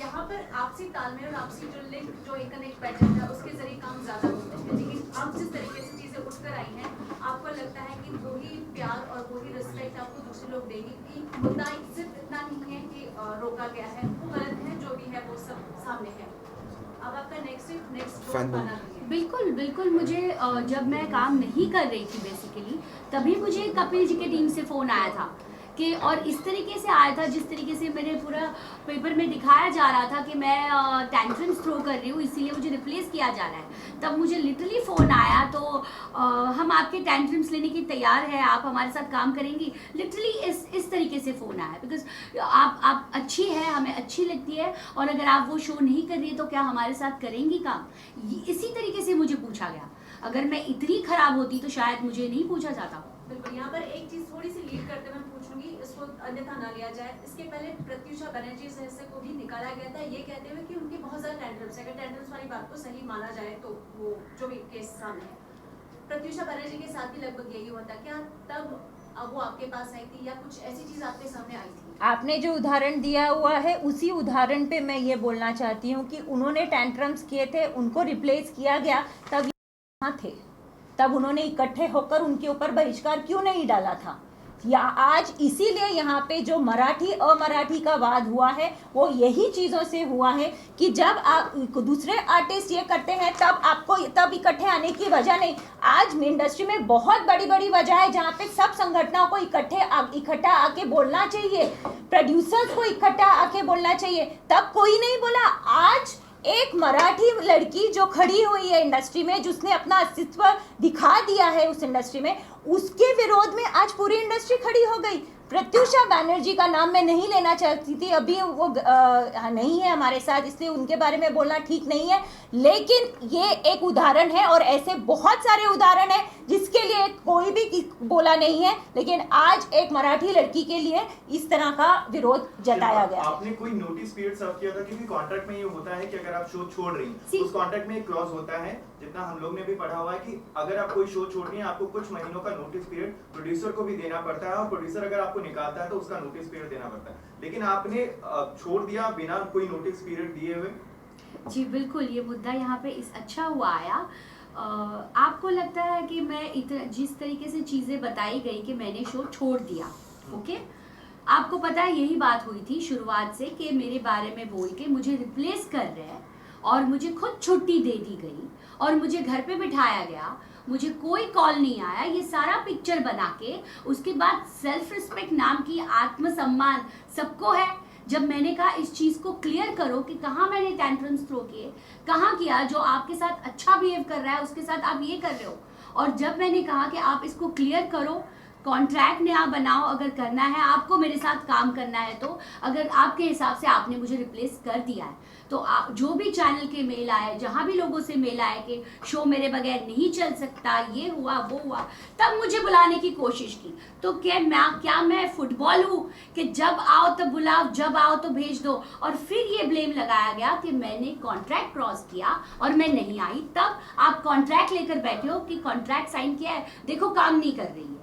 Speaker 5: यहाँ पर आपसी तालमेल और आपसी जो लिंक, जो एक कनेक्ट पैटर्न है उसके जरिए काम ज़्यादा होता है, लेकिन अब जिस तरीके से चीज़ें उठकर आई हैं, आपको लगता है कि वही प्यार और वही रिस्पेक्ट आपको दूसरे लोग देंगे कि मुद्दा सिर्फ इतना नहीं है कि रोका गया है, वो गलत है, जो भी है वो सब सामने है। अब आपका नेक्स्ट बिल्कुल बिल्कुल। मुझे जब मैं काम नहीं कर रही थी बेसिकली, तभी मुझे कपिल जी के टीम से फ़ोन आया था कि, और इस तरीके से आया था जिस तरीके से मेरे पूरा पेपर में दिखाया जा रहा था कि मैं टेंट्रम्स थ्रो कर रही हूँ, इसीलिए मुझे रिप्लेस किया जा रहा है। तब मुझे लिटरली फ़ोन आया, तो हम आपके टेंट्रम्स लेने की तैयार है, आप हमारे साथ काम करेंगी, लिटरली इस तरीके से फ़ोन आया। बिकॉज आप अच्छी है, हमें अच्छी लगती है, और अगर आप वो शो नहीं कर रही है तो क्या हमारे साथ करेंगी काम, इसी तरीके से मुझे पूछा गया। अगर मैं इतनी ख़राब होती तो शायद मुझे नहीं पूछा जाता।
Speaker 6: बिल्कुल, यहाँ पर एक चीज थोड़ी सी लीड करते मैं पूछूंगी, इसको अन्यथा ना लिया जाए। इसके पहले प्रत्युषा बनर्जी से को भी निकाला गया था, ये कहते हुए कि उनके बहुत ज्यादा टेंट्रम्स है। अगर टेंट्रम्स वाली बात को सही माना जाए तो वो जो भी केस सामने है, प्रत्युषा बनर्जी के साथ भी लगभग यही हुआ था। क्या तब वो आपके पास आई थी या कुछ ऐसी चीज आपके सामने आई थी?
Speaker 4: आपने जो उदाहरण दिया हुआ है उसी उदाहरण पे मैं ये बोलना चाहती हूँ कि उन्होंने टेंट्रम्स किए थे, उनको रिप्लेस किया गया, तब यहाँ थे, तब उन्होंने इकट्ठे होकर उनके ऊपर बहिष्कार क्यों नहीं डाला था? या आज इसीलिए यहाँ पे जो मराठी अमराठी का वाद हुआ है वो यही चीज़ों से हुआ है कि जब आप दूसरे आर्टिस्ट ये करते हैं तब आपको तब इकट्ठे आने की वजह नहीं। आज इंडस्ट्री में बहुत बड़ी बड़ी वजह है जहाँ पे सब संगठनों को इकट्ठा आके बोलना चाहिए, प्रोड्यूसर्स को इकट्ठा आके बोलना चाहिए, तब कोई नहीं बोला। आज एक मराठी लड़की जो खड़ी हुई है इंडस्ट्री में, जिसने अपना अस्तित्व दिखा दिया है उस इंडस्ट्री में, उसके विरोध में आज पूरी इंडस्ट्री खड़ी हो गई। प्रत्युषा बनर्जी का नाम मैं नहीं लेना चाहती थी, अभी वो नहीं है हमारे साथ, इसलिए उनके बारे में बोलना ठीक नहीं है, लेकिन ये एक उदाहरण है और ऐसे बहुत सारे उदाहरण हैं जिसके लिए कोई भी बोला नहीं है, लेकिन आज एक मराठी लड़की के लिए इस तरह का विरोध जताया गया।
Speaker 8: आपने कोई नोटिस पीरियड सर्व किया था? क्योंकि कॉन्ट्रैक्ट में ये होता है कि अगर आप शो छोड़ रही हैं, उस कॉन्ट्रैक्ट में एक क्लॉज होता है, जितना हम लोग ने भी पढ़ा हुआ है कि अगर आप कोई शो छोड़ रही हैं, आपको कुछ महीनों का नोटिस पीरियड प्रोड्यूसर को भी देना पड़ता है, और प्रोड्यूसर अगर आपको निकालता है तो उसका नोटिस पीरियड देना पड़ता है। लेकिन आपने छोड़ दिया बिना कोई नोटिस पीरियड दिए हुए।
Speaker 5: जी बिल्कुल, ये मुद्दा यहाँ पे अच्छा हुआ आया। आपको लगता है कि मैं जिस तरीके से चीज़ें बताई गई कि मैंने शो छोड़ दिया, ओके, आपको पता है यही बात हुई थी शुरुआत से कि मेरे बारे में बोल के मुझे रिप्लेस कर रहे हैं, और मुझे खुद छुट्टी दे दी गई और मुझे घर पे बिठाया गया, मुझे कोई कॉल नहीं आया, ये सारा पिक्चर बना के उसके बाद सेल्फ रिस्पेक्ट नाम की आत्मसम्मान सबको है। जब मैंने कहा इस चीज़ को क्लियर करो कि कहाँ मैंने टेंट्रम्स थ्रो किए, कहाँ किया, जो आपके साथ अच्छा बिहेव कर रहा है उसके साथ आप ये कर रहे हो, और जब मैंने कहा कि आप इसको क्लियर करो, कॉन्ट्रैक्ट नया बनाओ, अगर करना है आपको मेरे साथ काम करना है तो, अगर आपके हिसाब से आपने मुझे रिप्लेस कर दिया है तो आप जो भी चैनल के मेल आए, जहाँ भी लोगों से मेल आए कि शो मेरे बगैर नहीं चल सकता, ये हुआ वो हुआ, तब मुझे बुलाने की कोशिश की। तो क्या मैं फुटबॉल हूँ कि जब आओ तो बुलाओ, जब आओ तो भेज दो? और फिर ये ब्लेम लगाया गया कि मैंने कॉन्ट्रैक्ट क्रॉस किया और मैं नहीं आई। तब आप कॉन्ट्रैक्ट लेकर बैठे हो कि कॉन्ट्रैक्ट साइन किया है, देखो काम नहीं कर रही है।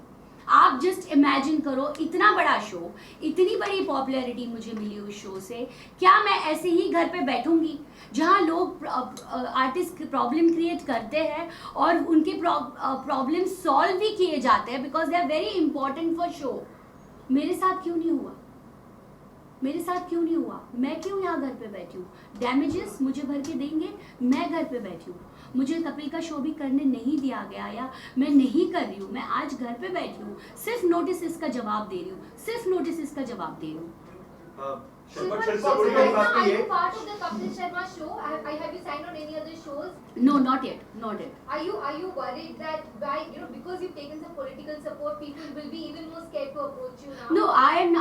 Speaker 5: आप जस्ट इमेजिन करो, इतना बड़ा शो, इतनी बड़ी पॉपुलैरिटी मुझे मिली उस शो से, क्या मैं ऐसे ही घर पे बैठूंगी जहां लोग आर्टिस्ट प्रॉब्लम क्रिएट करते हैं और उनके प्रॉब्लम सॉल्व भी किए जाते हैं because they are very important for show? मेरे साथ क्यों नहीं हुआ? मेरे साथ क्यों नहीं हुआ? मैं क्यों यहाँ घर पे बैठी हूँ? डैमेजेस मुझे भर के देंगे, मैं घर पे बैठी हूँ, मुझे कपिल का शो भी करने नहीं दिया गया या मैं नहीं कर रही हूँ, मैं आज घर पे बैठी हूँ, सिर्फ नोटिस इसका जवाब दे रही हूँ, सिर्फ नोटिस इसका जवाब दे रही हूँ।
Speaker 7: Are you part of the Kapil Sharma show? I have you signed on any other shows?
Speaker 5: No, not yet, not yet.
Speaker 7: Are you worried that by because you've taken some political support, people will be even more scared to approach you now?
Speaker 5: No,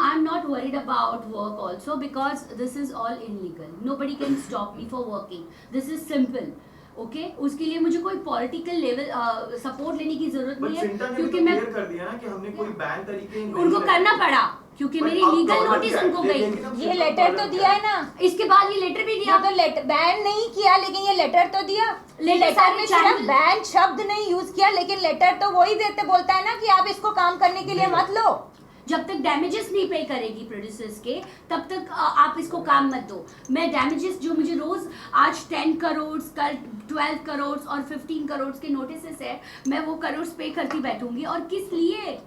Speaker 5: I'm not worried about work also, because this is all illegal. Nobody can stop me for working. This is simple. Okay उसके लिए मुझे कोई political level support लेने की जरूरत नहीं है, क्योंकि मैं
Speaker 8: क्लियर कर दिया ना कि हमने कोई बैन तरीके
Speaker 5: उनको करना पड़ा, क्योंकि मेरी लीगल नोटिस उनको गई।
Speaker 4: ये लेटर तो दिया है ना,
Speaker 5: इसके बाद ये लेटर भी दिया।
Speaker 4: तो लेटर बैन नहीं किया, लेकिन ये लेटर तो दिया। लेटर में सिर्फ बैन शब्द नहीं यूज किया, लेकिन लेटर तो वही देते बोलता है ना कि आप इसको काम करने के लिए मत लो।
Speaker 5: जब तक डैमेजेस नहीं पे करेगी प्रोड्यूसर्स के, तब तक आप इसको काम मत दो। मैं डैमेजेस जो मुझे रोज आज 10 करोड़, कल 12 करोड़ और 15 करोड़ के नोटिस है, मैं वो करोड़ पे करती बैठूंगी। और किस लिए,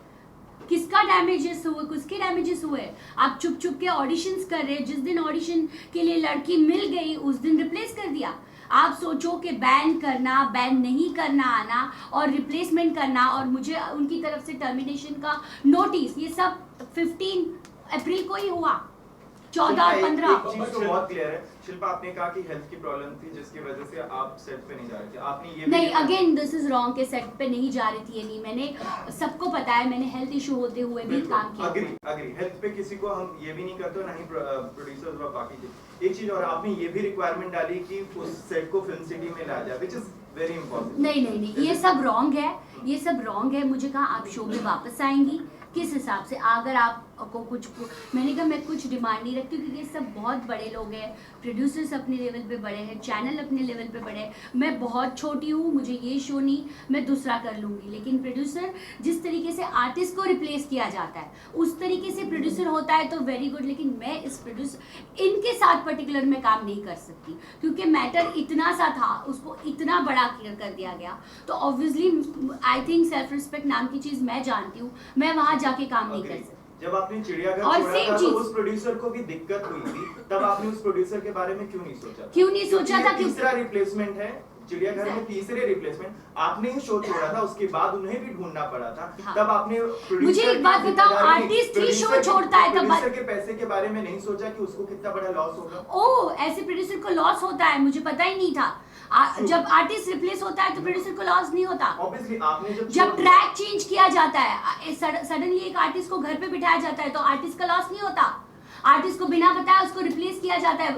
Speaker 5: किसका डैमेजेस हुए, किसके डैमेजेस हुए? आप चुप चुप के ऑडिशंस कर रहे हैं। जिस दिन ऑडिशन के लिए लड़की मिल गई उस दिन रिप्लेस कर दिया। आप सोचो कि बैन करना, बैन नहीं करना आना और रिप्लेसमेंट करना, और मुझे उनकी तरफ से टर्मिनेशन का नोटिस, ये सब 15 अप्रैल को ही हुआ। 14 और 15
Speaker 8: चीज तो बहुत क्लियर है। शिल्पा, आपने कहा कि हेल्थ की प्रॉब्लम थी जिसकी वजह से आप सेट पे नहीं जा रहे थे, आपने ये
Speaker 5: नहीं, अगेन दिस इज रॉन्ग के सेट पे नहीं जा रही थी। ये नहीं, मैंने सबको पता है, मैंने हेल्थ इशू होते हुए भी काम किया।
Speaker 8: अग्री हेल्थ पे किसी को हम ये भी नहीं करते, ना ही प्रोड्यूसर्स और बाकी चीज। एक चीज और, आपने ये भी रिक्वायरमेंट डाली कि उस सेट को फिल्म सिटी में ला जाए, व्हिच इज वेरी इंपॉर्टेंट।
Speaker 5: नहीं, ये सब रॉन्ग है, ये सब रॉन्ग है। मुझे कहा आप शो में वापस आएंगी, किस हिसाब से? अगर आपको कुछ, मैंने कहा मैं कुछ डिमांड नहीं रखती, क्योंकि ये सब बहुत बड़े लोग हैं, प्रोड्यूसर्स अपने लेवल पे बड़े हैं, चैनल अपने लेवल पे बड़े हैं, मैं बहुत छोटी हूँ, मुझे ये शो नहीं, मैं दूसरा कर लूँगी। लेकिन प्रोड्यूसर, जिस तरीके से आर्टिस्ट को रिप्लेस किया जाता है उस तरीके से प्रोड्यूसर होता है तो वेरी गुड, लेकिन मैं इस प्रोड्यूसर इनके साथ पर्टिकुलर में काम नहीं कर सकती, क्योंकि मैटर इतना सा था, उसको इतना बड़ा कर दिया गया। तो obviously I think self respect नाम की चीज़ मैं जानती हूँ, मैं वहाँ जाके काम नहीं कर सकती।
Speaker 8: जब आपने चिड़ियाघर
Speaker 5: और
Speaker 8: छोड़ा
Speaker 5: same
Speaker 8: था, तो
Speaker 5: चीज।
Speaker 8: उस प्रोड्यूसर को भी दिक्कत हुई थी, तब आपने उस प्रोड्यूसर के बारे में क्यों नहीं सोचा?
Speaker 5: क्यों नहीं सोचा था?
Speaker 8: तीसरा रिप्लेसमेंट है चिड़ियाघर में, तीसरे रिप्लेसमेंट आपने ही शो छोड़ा था, उसके बाद उन्हें भी ढूंढना पड़ा था।
Speaker 5: हाँ।
Speaker 8: तब आपने
Speaker 5: मुझे एक बात बताओ, आर्टिस्ट ही शो छोड़ता है तब
Speaker 8: प्रोड्यूसर के पैसे के बारे में नहीं सोचा कि उसको कितना बड़ा लॉस होगा?
Speaker 5: ओ, ऐसे प्रोड्यूसर को लॉस होता है, मुझे पता ही नहीं था। जब आर्टिस्ट रिप्लेस होता है तो प्रोड्यूसर को लॉस नहीं होता।
Speaker 8: ऑब्वियसली आपने
Speaker 5: जब ट्रैक चेंज किया जाता है, सडनली एक आर्टिस्ट को घर पे बिठाया जाता है, तो आर्टिस्ट का लॉस नहीं होता। आर्टिस्ट को बिना बताए उसको रिप्लेस किया जाता है,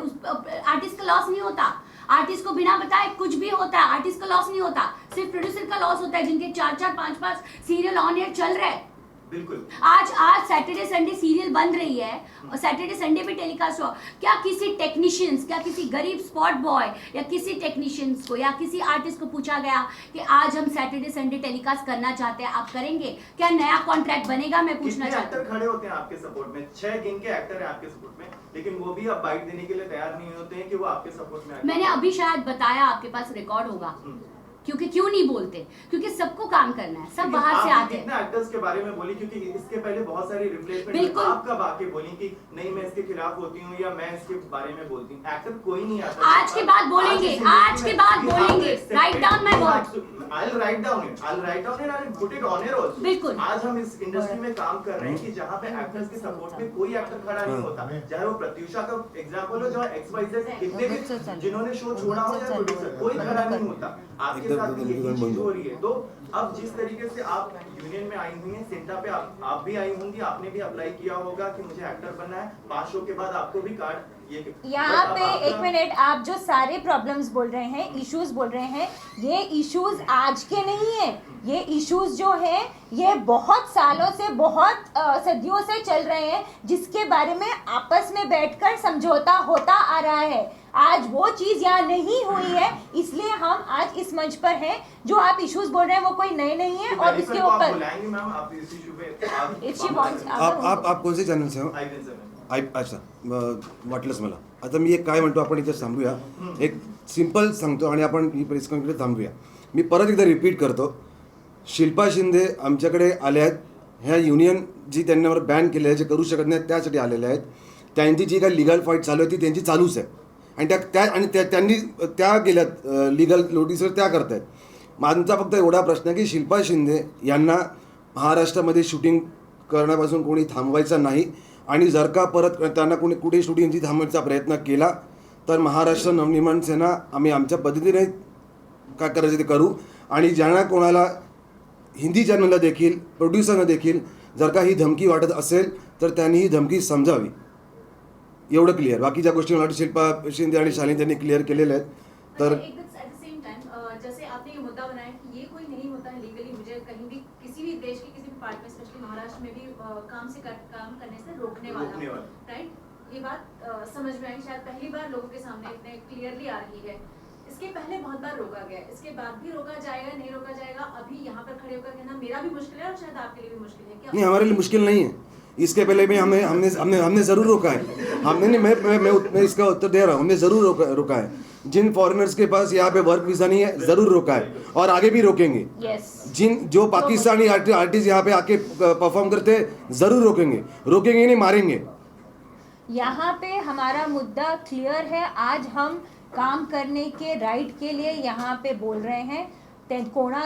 Speaker 5: आर्टिस्ट का लॉस नहीं होता। आर्टिस्ट को बिना बताए कुछ भी होता है, आर्टिस्ट का लॉस नहीं होता, सिर्फ प्रोड्यूसर का लॉस होता है, जिनके 4-4, 5-5 सीरियल ऑन एयर चल रहे हैं।
Speaker 8: बिल्कुल।
Speaker 5: आज सैटरडे संडे सीरियल बन रही है और सैटरडे संडे पे टेलीकास्ट हो, क्या किसी टेक्नीशियंस, क्या किसी गरीब स्पॉट बॉय या किसी टेक्नीशियंस को या किसी आर्टिस्ट को पूछा गया कि आज हम सैटरडे संडे टेलीकास्ट करना चाहते हैं, आप करेंगे क्या? नया कॉन्ट्रैक्ट बनेगा? मैं पूछना चाहती हूँ।
Speaker 8: एक्टर खड़े होते हैं आपके सपोर्ट में, 6 गिन के एक्टर हैं आपके सपोर्ट में, लेकिन वो भी अब बाइट देने के लिए तैयार नहीं होते हैं कि वो आपके सपोर्ट में आए।
Speaker 5: मैंने अभी शायद बताया, आपके पास रिकॉर्ड होगा, क्योंकि क्यों नहीं बोलते? क्योंकि सबको काम करना है, सब बाहर से आते हैं।
Speaker 8: कितना एक्टर्स के बारे में बोली, क्योंकि इसके पहले बहुत सारी रिप्लेसमेंट,
Speaker 5: बिल्कुल।
Speaker 8: आप कब आके बोली कि नहीं मैं इसके खिलाफ होती हूँ या मैं इसके बारे में बोलती हूँ? एक्टर कोई नहीं आता।
Speaker 5: आज के बाद बोलेंगे, आज के बाद बोलेंगे। Write down my word.
Speaker 8: I'll write down it. I'll write down it and I'll put it on air also.
Speaker 5: बिल्कुल।
Speaker 8: आज हम इस इंडस्ट्री में काम कर रहे हैं कि जहाँ पे एक्टर्स के सपोर्ट में कोई एक्टर खड़ा नहीं होता, चाहे वो प्रत्युषा का एग्जांपल हो, जो XYZ कितने भी जिन्होंने शो छोड़ा हो या प्रोड्यूसर, कोई खड़ा नहीं होता। आपके साथ भी यही चीज हो रही है। तो अब जिस तरीके से आप यूनियन में आई हुई हैं, सेंटा पे आप भी आई होंगी, आपने भी अप्लाई किया होगा कि मुझे एक्टर बनना है, 5 शो के बाद आपको भी कार्ड
Speaker 4: यहाँ पे एक मिनट, आप जो सारे प्रॉब्लम्स बोल रहे हैं, इश्यूज बोल रहे हैं, ये इश्यूज आज के नहीं है। ये इश्यूज जो हैं ये बहुत सालों से, बहुत सदियों से चल रहे हैं, जिसके बारे में आपस में बैठकर समझौता होता आ रहा है। आज वो चीज यहाँ नहीं हुई है, इसलिए हम आज इस मंच पर हैं। जो आप इश्यूज बोल रहे हैं वो कोई नए नहीं है, और इसके ऊपर
Speaker 1: आप कौन से चॅनल से हो? अच्छा, वाटलंच मला. आता मी एक काय म्हणतो, आपण इथे थांबूया, एक सिंपल सांगतो आणि आपण ही प्रेस कॉन्फरन्स थांबूया. मी परत एकदा रिपीट करतो, शिल्पा शिंदे आमच्याकडे आल्या आहेत, ह्या युनियन जी त्यांच्यावर बॅन केले आहे, जे करू शकत नाही त्यासाठी आलेल्या आहेत. त्यांची जी काही लिगल फाईट चालू आहे ती त्यांची चालूच आहे, आणि त्यांनी त्या गेल्यात लिगल नोटीसवर त्या करत आहेत. माझा फक्त एवढा प्रश्न आहे की शिल्पा शिंदे यांना महाराष्ट्रामध्ये शूटिंग करण्यापासून कोणी थांबवायचं नाही, आणि जर का परत त्यांना कुठे शूटिंगची थांबवायचा प्रयत्न केला तर महाराष्ट्र नवनिर्माण सेना आम्ही आमच्या पद्धतीने काय करायचं ते करू. आणि ज्यांना कोणाला हिंदी चॅनलला देखील प्रोड्युसरना देखील जर का ही धमकी वाटत असेल तर त्यांनी ही धमकी समजावी. एवढं क्लिअर. बाकीच्या गोष्टी मला वाटतं शिल्पा शिंदे आणि शालिनी त्यांनी क्लिअर केलेल्या आहेत. तर
Speaker 5: एट द सेम टाइम जैसे आपने ये मुद्दा बनाया कि ये कोई नहीं होता है लीगली मुझे कहीं भी किसी भी देश के किसी भी पार्ट में स्पेशली महाराष्ट्र में भी काम करने से रोकने वाला राइट. ये बात समझ में आई शायद पहली बार लोगों के सामने इतने क्लियरली आ रही है. इसके पहले बहुत बार रोका गया, इसके बाद भी रोका जाएगा नहीं रोका जाएगा. अभी यहाँ पर खड़े होकर कहना मेरा भी मुश्किल है और शायद आपके लिए भी मुश्किल है. क्या
Speaker 1: नहीं, हमारे लिए मुश्किल नहीं है. इसके पहले भी हमने ज़रूर रोका है. हमने नहीं, मैं इसका उत्तर दे रहा हूँ. हमने ज़रूर रोका है. जिन फॉरेनर्स के पास यहाँ पे वर्क वीज़ा नहीं है ज़रूर रोका है और आगे भी रोकेंगे. जो पाकिस्तानी आर्टिस्ट यहाँ पे आके परफॉर्म करते हैं ज़रूर रोकेंगे नहीं, मारेंगे.
Speaker 4: यहाँ पे हमारा मुद्दा क्लियर है. आज हम काम करने के राईट के लिए यहाँ पे बोल रहे हैं.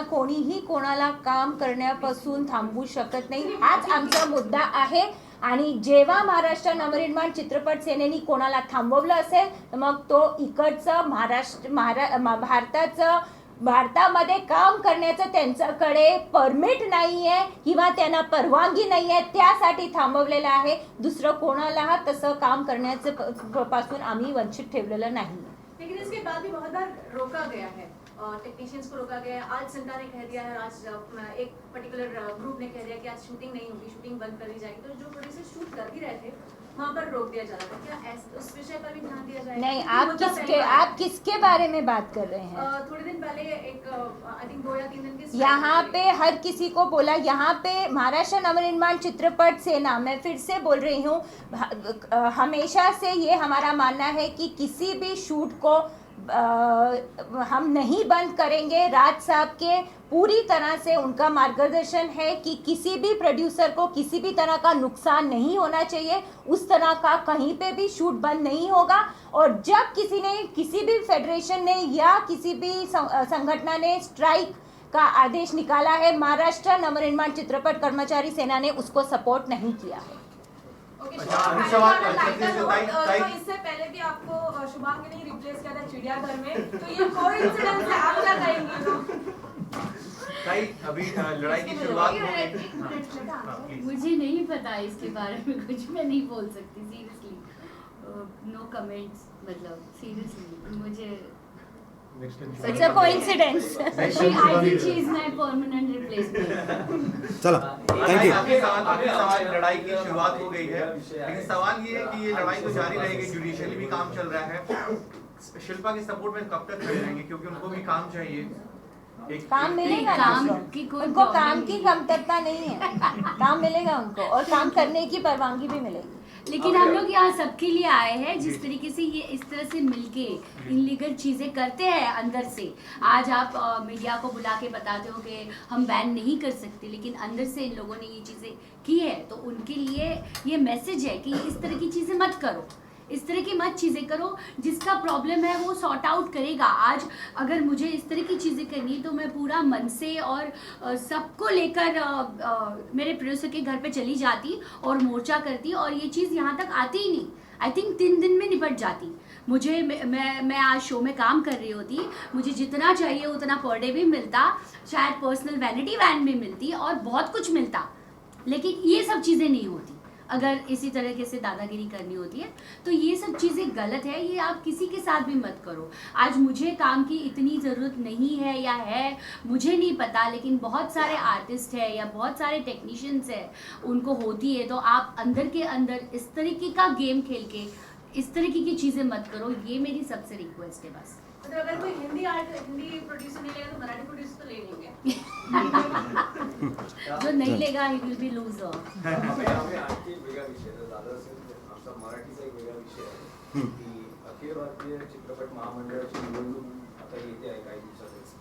Speaker 4: कोणीही कोणाला काम करण्यापासून थांबवू शकत नाही, हाच आमचा मुद्दा आहे. आणि जेव्हा महाराष्ट्र नवनिर्माण चित्रपट सेनेनी कोणाला थांबवलं असेल तर मग तो इकडचं भारतामध्ये काम करण्याचं त्यांच्याकडे परमिट नाही आहे किंवा त्यांना परवानगी नाही आहे, त्यासाठी थांबवलेलं आहे. दुसरं कोणाला तसं काम करण्याचं पासून आम्ही वंचित ठेवलेलं नाही.
Speaker 5: लेकिन इसके बाद भी बहुत बार रोका गया है, टेक्नीशियंस को रोका गया है. आज सिंटा ने कह दिया है, आज एक पर्टिकुलर ग्रुप ने कह दिया कि आज शूटिंग नहीं होगी, शूटिंग बंद कर दी जाएगी. तो जो प्रोड्यूसर शूट कर भी रहे थे वहाँ पर रोक दिया जा रहा था. क्या उस विषय पर भी ध्यान दिया जाएगा?
Speaker 4: नहीं, आप किसके बारे में बात कर रहे हैं?
Speaker 5: थोड़े दिन पहले एक आई थिंक 2 या 3 दिन के
Speaker 4: यहाँ पे हर किसी को बोला, यहाँ पे महाराष्ट्र नवनिर्माण चित्रपट सेना, मैं फिर से बोल रही हूँ, हमेशा से ये हमारा मानना है कि किसी भी शूट को हम नहीं बंद करेंगे. राज साहब के पूरी तरह से उनका मार्गदर्शन है कि किसी भी प्रोड्यूसर को किसी भी तरह का नुकसान नहीं होना चाहिए. उस तरह का कहीं पे भी शूट बंद नहीं होगा. और जब किसी भी फेडरेशन ने या किसी भी संगठन ने स्ट्राइक का आदेश निकाला है, महाराष्ट्र नवनिर्माण चित्रपट कर्मचारी सेना ने उसको सपोर्ट नहीं किया है.
Speaker 6: ओके,
Speaker 8: अच्छा, अभी सवाल
Speaker 6: तो इससे पहले भी आपको शुभांगी ने रिप्लेस किया था चिड़ियाघर में, तो ये कोइंसिडेंस है, आप क्या कहेंगे?
Speaker 8: अभी लड़ाई की शुरुआत हो गई.
Speaker 5: मुझे नहीं पता इसके बारे में कुछ, मैं नहीं बोल सकती सीरियसली. नो कमेंट्स, मतलब सीरियसली मुझे
Speaker 4: It's a coincidence.
Speaker 5: I think she is my permanent replacement.
Speaker 1: चला, थँक्यू.
Speaker 8: आपके सवाल लड़ाई की शुरुआत हो गई है, लेकिन सवाल ये है कि ये लड़ाई तो जारी रहेगी. जुडिशियली भी काम चल रहा है. शिल्पा के सपोर्ट में कब तक खड़े रहेंगे, क्योंकि उनको भी काम चाहिए.
Speaker 4: काम मिलेगा ना उनको काम की कमतरता नहीं है. काम मिलेगा उनको और काम करने की परवानगी भी मिलेगी.
Speaker 5: लेकिन हम लोग यहाँ सबके लिए आए हैं. जिस तरीके से ये इस तरह से मिलके इनलीगल चीज़ें करते हैं अंदर से, आज आप मीडिया को बुला के बताते हो कि हम बैन नहीं कर सकते, लेकिन अंदर से इन लोगों ने ये चीज़ें की है. तो उनके लिए ये मैसेज है कि इस तरह की चीज़ें मत करो, इस तरह की मत चीज़ें करो. जिसका प्रॉब्लम है वो सॉर्ट आउट करेगा. आज अगर मुझे इस तरह की चीज़ें करनी तो मैं पूरा मन से और सबको लेकर मेरे प्रोड्यूसर के घर पे चली जाती और मोर्चा करती, और ये चीज़ यहाँ तक आती ही नहीं. आई थिंक 3 दिन में निपट जाती. मुझे मैं आज शो में काम कर रही होती, मुझे जितना चाहिए उतना पर डे भी मिलता, शायद पर्सनल वैनिटी वैन भी मिलती और बहुत कुछ मिलता. लेकिन ये सब चीज़ें नहीं होती अगर इसी तरीके से दादागिरी करनी होती है. तो ये सब चीज़ें गलत है. ये आप किसी के साथ भी मत करो. आज मुझे काम की इतनी ज़रूरत नहीं है या है मुझे नहीं पता, लेकिन बहुत सारे आर्टिस्ट है या बहुत सारे टेक्नीशियंस है उनको होती है. तो आप अंदर के अंदर इस तरीके का गेम खेल के इस तरीके की चीज़ें मत करो. ये मेरी सबसे रिक्वेस्ट है बस.
Speaker 6: मतलब अगर कोई हिंदी प्रोड्यूसर नहीं लेगा तो मराठी प्रोड्यूसर तो ले लेंगे.
Speaker 5: जो नहीं लेगा ही विल बी लूजर.
Speaker 3: आणखी एक वेगळा विषय आहे, दादा असेल आमचा मराठीचा एक वेगळा विषय आहे की अखिल भारतीय चित्रपट महामंडळाची निवडणूक आता येते आहे काही दिवसातच.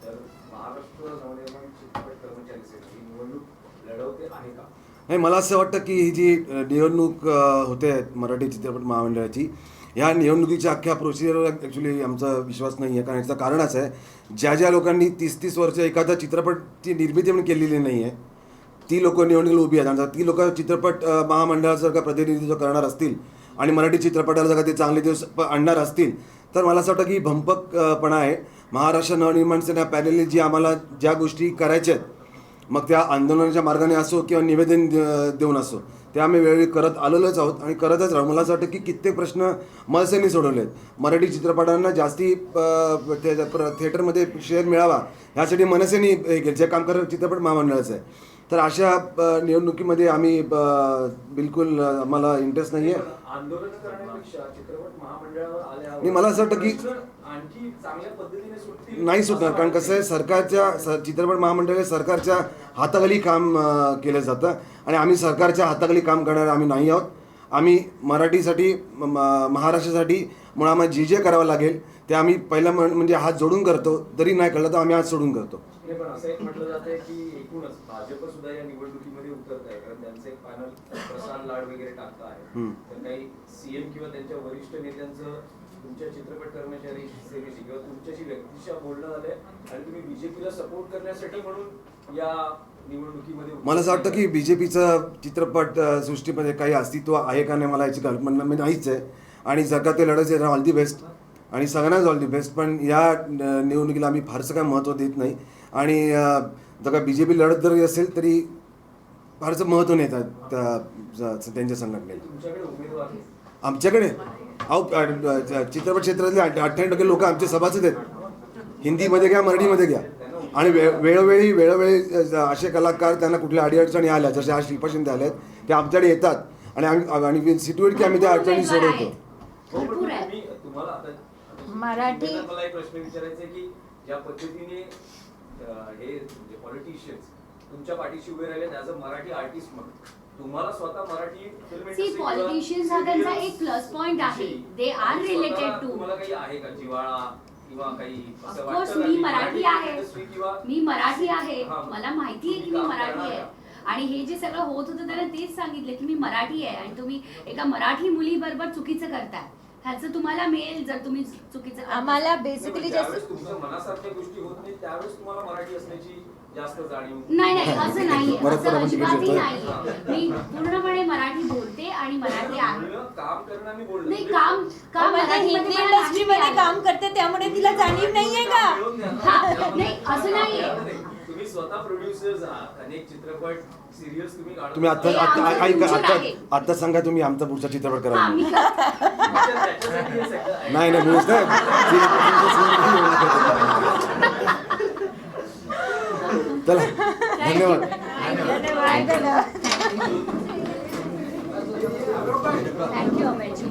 Speaker 3: तर महाराष्ट्र नवनिर्माण चित्रपट कर्मचारी सेना ही निवडणूक लढवते आहे का?
Speaker 1: नाही, मला असं वाटतं की ही जी निवडणूक होते मराठी चित्रपट महामंडळाची, ह्या निवडणुकीच्या अख्ख्या प्रोसिजरवर ॲक्च्युली आमचा विश्वास नाही आहे. कारण याचं कारणच आहे, ज्या लोकांनी 30-30 वर्ष एखादा चित्रपटची निर्मिती पण केलेली नाही आहे ती लोक निवडणुकीला उभी आहेत. आणि ती लोक चित्रपट महामंडळाचं का प्रतिनिधित्व करणार असतील आणि मराठी चित्रपटाला जर का ते चांगले दिवस आणणार असतील तर मला असं वाटतं की भंपकपणा आहे. महाराष्ट्र नवनिर्माण सेना पॅनलने जी आम्हाला ज्या गोष्टी करायच्या आहेत मग त्या आंदोलनाच्या मार्गाने असो किंवा निवेदन देऊन असो ते आम्ही वेळोवेळी करत आलेलोच आहोत आणि करतच राहू. मला असं वाटतं की कित्येक प्रश्न मनसेने सोडवले आहेत. मराठी चित्रपटांना जास्ती थिएटरमध्ये शेअर मिळावा ह्यासाठी मनसेने हे केलं, जे काम करत चित्रपट महामंडळाचं आहे. तर अशा निवडणुकीमध्ये आम्ही बिलकुल आम्हाला इंटरेस्ट नाही आहे.
Speaker 3: आंदोलन करण्यापेक्षा चित्रपट महामंडळावर आल्यावर
Speaker 1: आणि मला असं वाटतं की
Speaker 3: आणखी चांगल्या पद्धतीने सुटतील
Speaker 1: नाही सुटणार, कारण कसं आहे सरकारच्या चित्रपट महामंडळ सरकारच्या हाताखाली काम केलं जातं आणि आम्ही सरकारच्या हाताखाली काम करणारे आम्ही नाही आहोत. आम्ही मराठीसाठी महाराष्ट्रासाठी म्हणून आम्हाला जे करावं लागेल ते आम्ही पहिला म्हणजे हात जोडून करतो, जरी नाही कळलं तर आम्ही हात सोडून करतो.
Speaker 3: पण असं एक म्हटलं जात आहे की एकूणच भाजप सुद्धा या निवडणुकीमध्ये उतरत आहे, कारण त्यांचं एक पॅनल प्रसाद लाड वगैरे टाकतं आहे. तर काही सीएम किंवा त्यांच्या वरिष्ठ नेत्यांचं तुमच्या चित्रपट कर्मचारी सेवेशी किंवा तुमच्याशी व्यक्तिशा बोलणं झालंय आणि तुम्ही बीजेपीला सपोर्ट करण्यासाठी म्हणून या निवडणुकीमध्ये
Speaker 1: मला असं वाटतं की बीजेपीचं चित्रपट सृष्टीमध्ये काही अस्तित्व आहे का नाही मला याची कल्पना नाहीच आहे. आणि जर का ते लढायचे ऑल दी बेस्ट आणि सगळ्यांनाच ऑल दी बेस्ट, पण या निवडणुकीला आम्ही फारसं काय महत्त्व देत नाही. आणि जर का बीजेपी लढत जरी असेल तरी फारसं महत्त्व नाही त्यांच्या संघटनेला.
Speaker 3: तुमच्याकडे उमेदवार आहे?
Speaker 1: आमच्याकडे अहो चित्रपट क्षेत्रातले 98% लोक आमचे सभासद आहेत. हिंदीमध्ये घ्या, मराठीमध्ये घ्या. आणि वेळोवेळी असे कलाकार त्यांना कुठल्या अडीअडचणी आल्या जसे आज शिल्पा शिंदे आल्यात ते आमच्याकडे येतात आणि सिटूवर की आम्ही त्या अडचणी सोडवतो.
Speaker 3: तुम्हाला
Speaker 4: मराठी
Speaker 3: मला एक प्रश्न विचारायचा आहे की ज्या पद्धतीने हे पॉलिटिशियन्स तुमच्या पाठीशी उभे राहिले ॲज अ मराठी आर्टिस्ट म्हणून तुम्हाला स्वतः मराठी फिल्म
Speaker 5: सी पॉलिटिशियन्स हा त्यांचा एक प्लस पॉइंट आहे. They are related to.
Speaker 3: तुम्हाला काही आहे का जिव्हाळा किंवा काही असं
Speaker 5: ऑफकोर्स
Speaker 3: वाटतं
Speaker 5: मी मराठी आहे,
Speaker 3: किंवा
Speaker 5: मी मराठी आहे,
Speaker 3: हा.
Speaker 5: मला माहिती आहे की मी मराठी आहे. आणि हे जे सगळं होत होतं त्याला तेच सांगितलं की मी मराठी आहे आणि तुम्ही एका मराठी मुलीबरोबर चुकीचं करताय. ह्याचं तुम्हाला मिळेल जर तुम्ही चुकीचं करताय.
Speaker 4: आम्हाला बेसिकली
Speaker 3: ज्यावेळेस तुमच्या मनासारख्या गोष्टी होत नाही त्यावेळेस तुम्हाला मराठी असण्याची जास्त जाणीव
Speaker 5: नाही असं नाहीये,
Speaker 1: परत
Speaker 5: असं
Speaker 1: आपण
Speaker 5: अजिबातही
Speaker 1: शिकू
Speaker 5: नाहीये. मी पूर्णपणे मराठी बोलते आणि मराठी आहे.
Speaker 3: बोलणं, काम करणं आणि बोलणं
Speaker 5: नाही काम
Speaker 4: आपण
Speaker 5: मराठीमध्ये
Speaker 4: हिंदी
Speaker 5: मला
Speaker 4: इंडस्ट्रीमध्ये
Speaker 5: नाही
Speaker 4: काम करते त्यामुळे तिला जाणीव नाहीये का?
Speaker 5: हा, नाही असं नाहीये.
Speaker 3: तुम्ही स्वतः प्रोड्युसर्स आहात, अनेक चित्रपट सिरियल्स तुम्ही काढता.
Speaker 1: तुम्ही
Speaker 5: हे आमचं future आहे.
Speaker 1: आता सांगा तुम्ही आमचा पुढचा चित्रपट करा.
Speaker 5: हा, मी
Speaker 3: त्याच्यासाठी हे सगळं आहे.
Speaker 1: नाही मुळीच चला धन्यवाद.
Speaker 5: थँक्यू अमेजी.